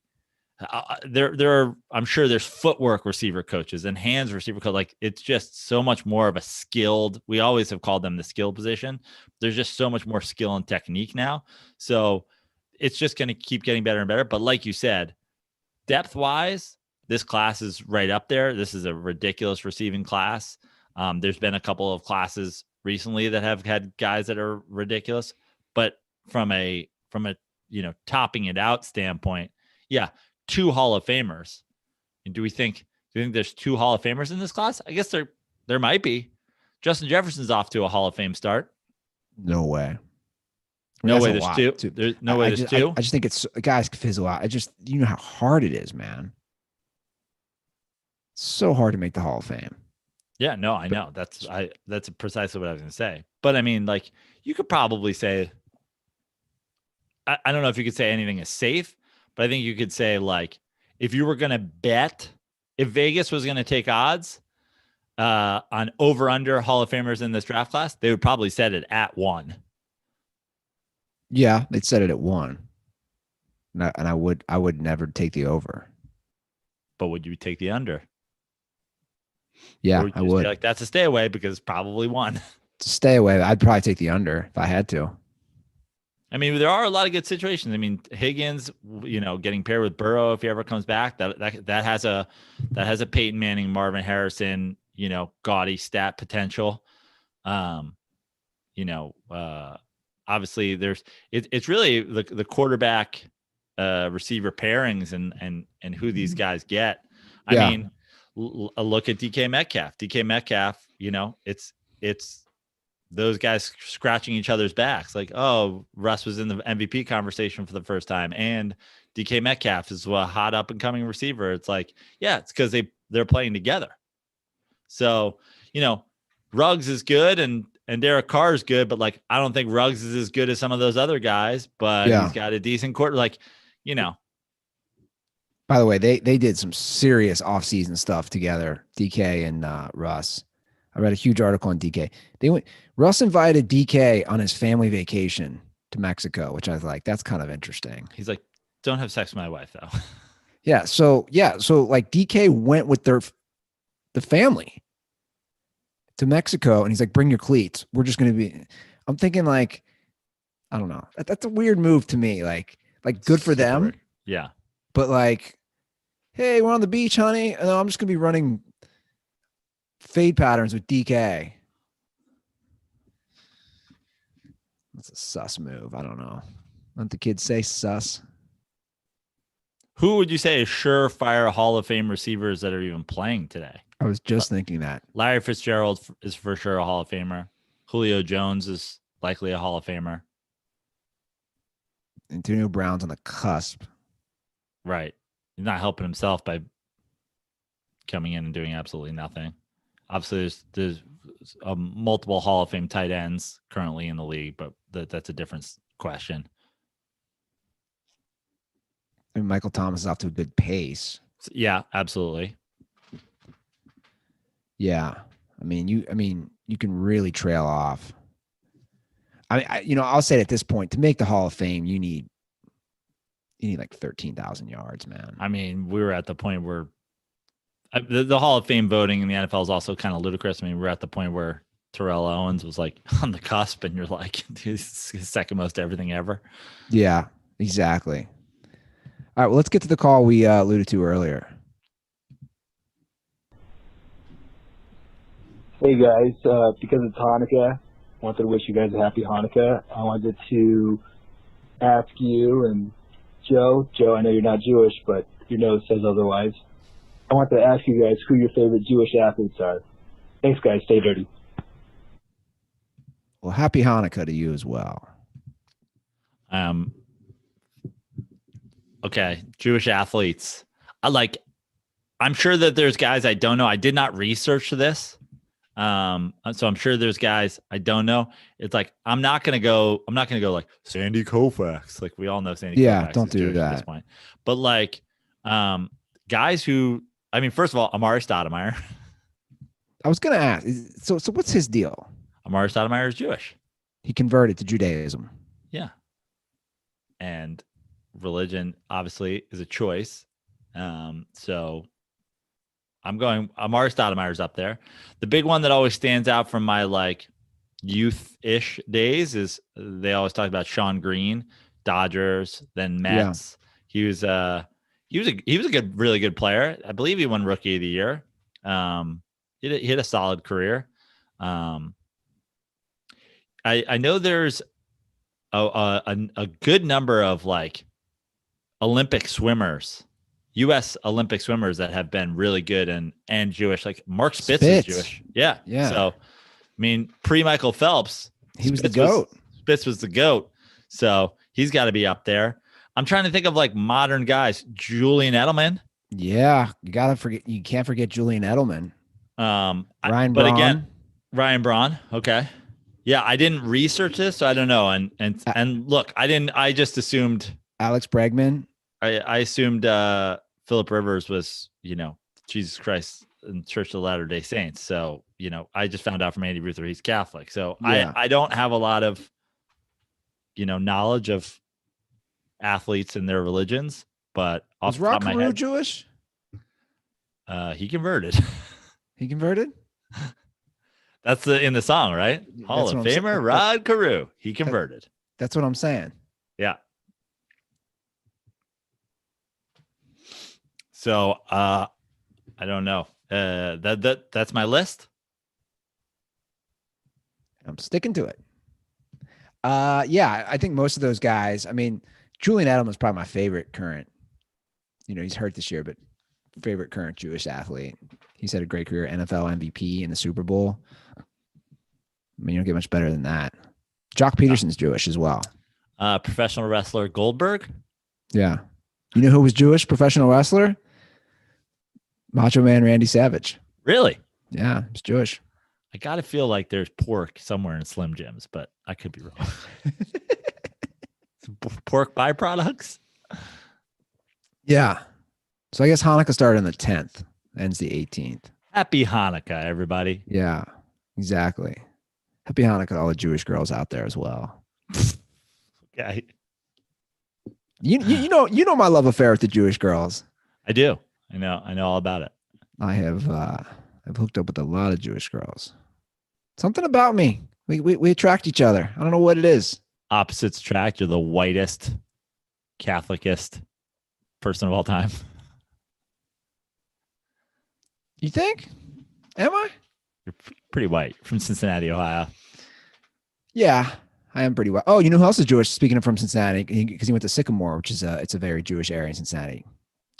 sure there's footwork receiver coaches and hands receiver coach. Like it's just so much more of a skilled, we always have called them the skill position. There's just so much more skill and technique now. So it's just going to keep getting better and better. But like you said, depth wise, this class is right up there. This is a ridiculous receiving class. There's been a couple of classes recently that have had guys that are ridiculous, but from a topping it out standpoint, yeah, 2 Hall of Famers. And do you think there's 2 Hall of Famers in this class? I guess there might be. Justin Jefferson's off to a Hall of Fame start. No way. No way there's 2. There's no way there's 2. I just think it's guys fizzle out. You know how hard it is, man. So hard to make the Hall of Fame. Yeah, no, I know. That's precisely what I was going to say. But I mean, like, you could probably say, I don't know if you could say anything is safe, but I think you could say, like, if you were going to bet, if Vegas was going to take odds on over-under Hall of Famers in this draft class, they would probably set it at 1. Yeah, they'd set it at 1. And I would never take the over. But would you take the under? Yeah, I would. Like, that's a stay away because it's probably 1. To stay away, I'd probably take the under if I had to. I mean, there are a lot of good situations. I mean, Higgins, getting paired with Burrow if he ever comes back, that has a Peyton Manning, Marvin Harrison, gaudy stat potential. Obviously it's really the quarterback receiver pairings and who these guys get. I mean, look at DK Metcalf. DK Metcalf, it's those guys scratching each other's backs. Like, oh, Russ was in the MVP conversation for the first time, and DK Metcalf is a hot up and coming receiver. It's like, yeah, it's because they're playing together. So, Ruggs is good and Derek Carr is good, but like, I don't think Ruggs is as good as some of those other guys, but he's got a decent quarter. Like, By the way, they did some serious offseason stuff together, DK and Russ. I read a huge article on DK. Russ invited DK on his family vacation to Mexico, which I was like, that's kind of interesting. He's like, don't have sex with my wife though. Yeah. So like DK went with the family to Mexico, and he's like, bring your cleats. We're just going to be, I'm thinking like, I don't know. That's a weird move to me. Like good for them. Weird. Yeah. But like, hey, we're on the beach, honey. And I'm just going to be running fade patterns with DK. That's a sus move. I don't know. Don't the kids say sus? Who would you say is surefire Hall of Fame receivers that are even playing today? I was just thinking that. Larry Fitzgerald is for sure a Hall of Famer. Julio Jones is likely a Hall of Famer. Antonio Brown's on the cusp. Right. He's not helping himself by coming in and doing absolutely nothing. Obviously, there's multiple Hall of Fame tight ends currently in the league, but that's a different question. I mean, Michael Thomas is off to a good pace. Yeah, absolutely. Yeah. I mean, you can really trail off. I'll say at this point, to make the Hall of Fame, you need like 13,000 yards, man. I mean, we were at the point where the Hall of Fame voting in the NFL is also kind of ludicrous. I mean, we're at the point where Terrell Owens was like on the cusp, and you're like, he's second most everything ever. Yeah, exactly. All right, well, let's get to the call we alluded to earlier. Hey guys, because it's Hanukkah, I wanted to wish you guys a happy Hanukkah. I wanted to ask you and Joe, I know you're not Jewish, but your nose says otherwise. I want to ask you guys who your favorite Jewish athletes are. Thanks, guys. Stay dirty. Well, happy Hanukkah to you as well. Okay, Jewish athletes. I'm sure that there's guys I don't know. I did not research this. So I'm sure there's guys I don't know. It's like I'm not gonna go like Sandy Koufax. Like we all know Sandy Koufax. Don't do that at this point. But like guys who, I mean, first of all, Amari Stoudemire. I was gonna ask. So what's his deal? Amari Stoudemire is Jewish. He converted to Judaism. Yeah. And religion obviously is a choice. So I'm going Amari Stoudemire's up there. The big one that always stands out from my like youth-ish days is they always talk about Sean Green, Dodgers, then Mets. Yeah. He was a good, really good player. I believe he won Rookie of the Year. He had a solid career. I know there's a good number of like Olympic swimmers, U.S. Olympic swimmers that have been really good and Jewish. Like Mark Spitz is Jewish. Yeah. So, I mean, pre-Michael Phelps, he was the GOAT. Spitz was the GOAT. So he's got to be up there. I'm trying to think of like modern guys. Julian Edelman. Yeah, you can't forget Julian Edelman. Ryan Braun. Okay. Yeah, I didn't research this, so I don't know. And look, I just assumed Alex Bregman. I assumed Philip Rivers was, Jesus Christ and Church of the Latter-day Saints. So, I just found out from Andy Ruther he's Catholic. So yeah. I don't have a lot of, knowledge of athletes and their religions, but was Rock Carew Jewish? He converted. He converted? That's in the song, right? Hall of Famer Rod Carew. He converted. That's what I'm saying. Yeah. So I don't know. That's my list. I'm sticking to it. Yeah, I think most of those guys. I mean, Julian Edelman is probably my favorite current. He's hurt this year, but favorite current Jewish athlete. He's had a great career, NFL MVP in the Super Bowl. I mean, you don't get much better than that. Jock Peterson's Jewish as well. Professional wrestler Goldberg. Yeah. You know who was Jewish professional wrestler? Macho Man Randy Savage. Really? Yeah, he's Jewish. I got to feel like there's pork somewhere in Slim Jims, but I could be wrong. Pork byproducts? Yeah. So I guess Hanukkah started on the 10th, ends the 18th. Happy Hanukkah, everybody. Yeah. Exactly. Happy Hanukkah to all the Jewish girls out there as well. Okay. You know my love affair with the Jewish girls. I do. I know all about it. I've hooked up with a lot of Jewish girls. Something about me. We attract each other. I don't know what it is. Opposites attract. You're the whitest, Catholicist person of all time. You think? Am I? You're pretty white, from Cincinnati, Ohio. Yeah, I am pretty well. Oh, you know who else is Jewish? Speaking of from Cincinnati, because he went to Sycamore, which is it's a very Jewish area in Cincinnati.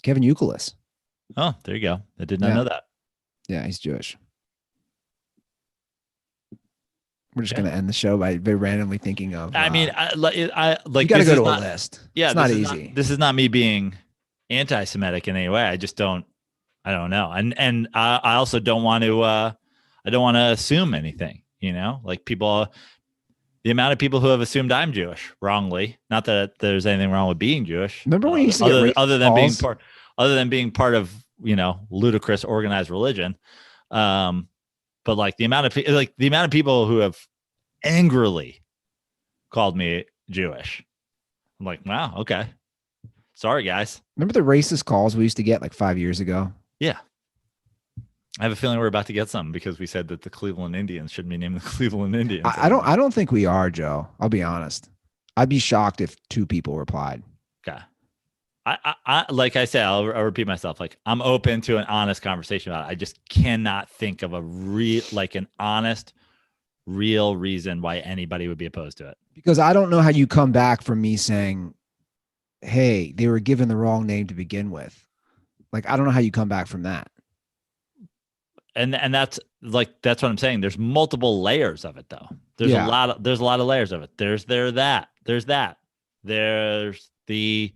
Kevin Youkilis. Oh, there you go. I did not know that. Yeah, he's Jewish. We're just going to end the show by very randomly thinking of. I mean, I like. You got to go to a list. Yeah, it's not easy. This is not me being anti-Semitic in any way. I just don't. I don't know, and I also don't want to. I don't want to assume anything. You know, like people. The amount of people who have assumed I'm Jewish wrongly. Not that there's anything wrong with being Jewish. Remember when you used to other than being part of ludicrous organized religion. But like the amount of people who have angrily called me Jewish. I'm like, wow, okay. Sorry, guys. Remember the racist calls we used to get like 5 years ago? Yeah. I have a feeling we're about to get some because we said that the Cleveland Indians shouldn't be named the Cleveland Indians. I don't think we are, Joe. I'll be honest. I'd be shocked if 2 people replied. Okay. I like I said, I'll repeat myself. Like I'm open to an honest conversation about it. I just cannot think of an honest, real reason why anybody would be opposed to it. Because I don't know how you come back from me saying, hey, they were given the wrong name to begin with. Like, I don't know how you come back from that. And that's what I'm saying. There's multiple layers of it though. There's a lot of layers of it. There's the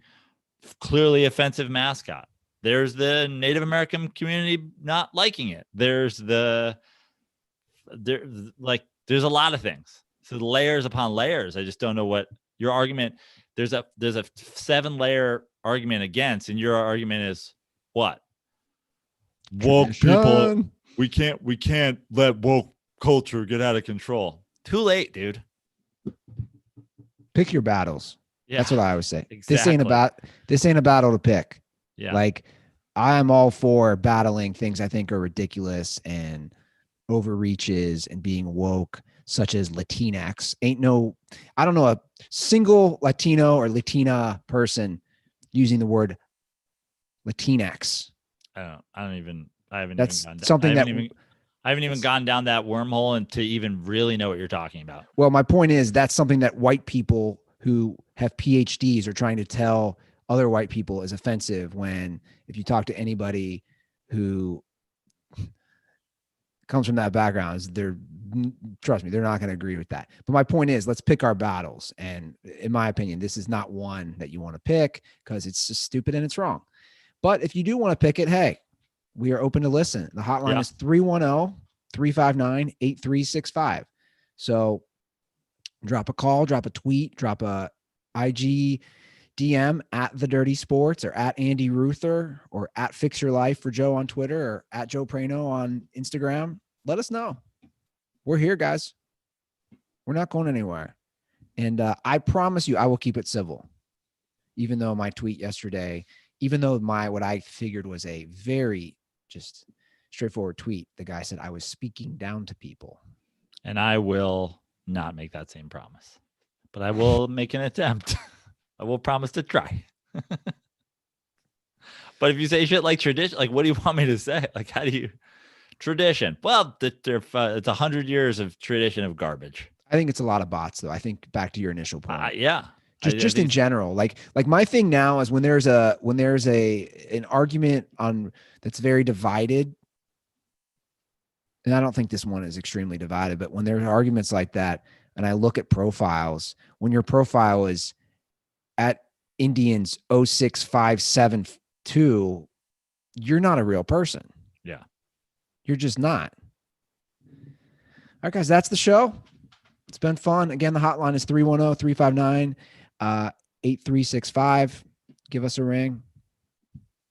clearly offensive mascot. There's the Native American community not liking it. There's a lot of things. So layers upon layers. I just don't know what your argument. There's a 7-layer argument against, and your argument is what? Woke people. We can't let woke culture get out of control. Too late, dude. Pick your battles. Yeah, that's what I always say. Exactly. This ain't a battle to pick. Yeah. Like I am all for battling things I think are ridiculous and overreaches and being woke, such as Latinx. I don't know a single Latino or Latina person using the word Latinx. I haven't even gone down that wormhole and to even really know what you're talking about. Well, my point is that's something that white people who have PhDs are trying to tell other white people is offensive when if you talk to anybody who comes from that background, trust me, they're not going to agree with that. But my point is, let's pick our battles. And in my opinion, this is not one that you want to pick because it's just stupid and it's wrong. But if you do want to pick it, hey, we are open to listen. The hotline is 310-359-8365. So drop a call, drop a tweet, drop a IG DM at The Dirty Sports or at Andy Ruther or at Fix Your Life for Joe on Twitter or at Joe Prano on Instagram. Let us know. We're here, guys. We're not going anywhere. And I promise you, I will keep it civil. Even though my tweet yesterday, what I figured was a very just straightforward tweet, the guy said I was speaking down to people. And I will not make that same promise, but I will make an attempt. I will promise to try. But if you say shit like tradition, like what do you want me to say? Like how do you tradition? Well, it's 100 years of tradition of garbage. I think it's a lot of bots, though. I think back to your initial point. Yeah. Just in general, like my thing now is when there's an argument on that's very divided, and I don't think this one is extremely divided, but when there's arguments like that, and I look at profiles, when your profile is at Indians 06572, you're not a real person. Yeah, you're just not. All right, guys, that's the show. It's been fun. Again, the hotline is 310-359-8365. Give us a ring.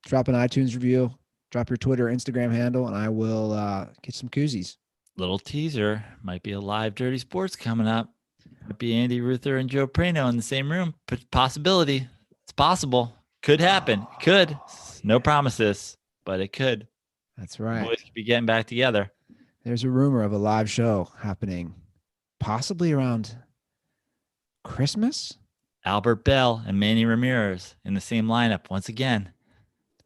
Drop an iTunes review. Drop your Twitter, Instagram handle, and I will get some koozies. little teaser. Might be a live Dirty Sports coming up. Might be Andy Ruther and Joe Prano in the same room. Possibility. It's possible. Could happen. Could. No promises, but it could. That's right. Boys could be getting back together. There's a rumor of a live show happening possibly around Christmas. Albert Bell and Manny Ramirez in the same lineup once again.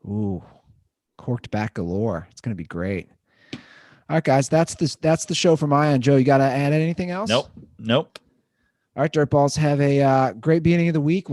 Ooh, corked back galore. It's going to be great. All right, guys, that's the show from my end. Joe, you got to add anything else? Nope. All right, Dirtballs, have a great beginning of the week. We'll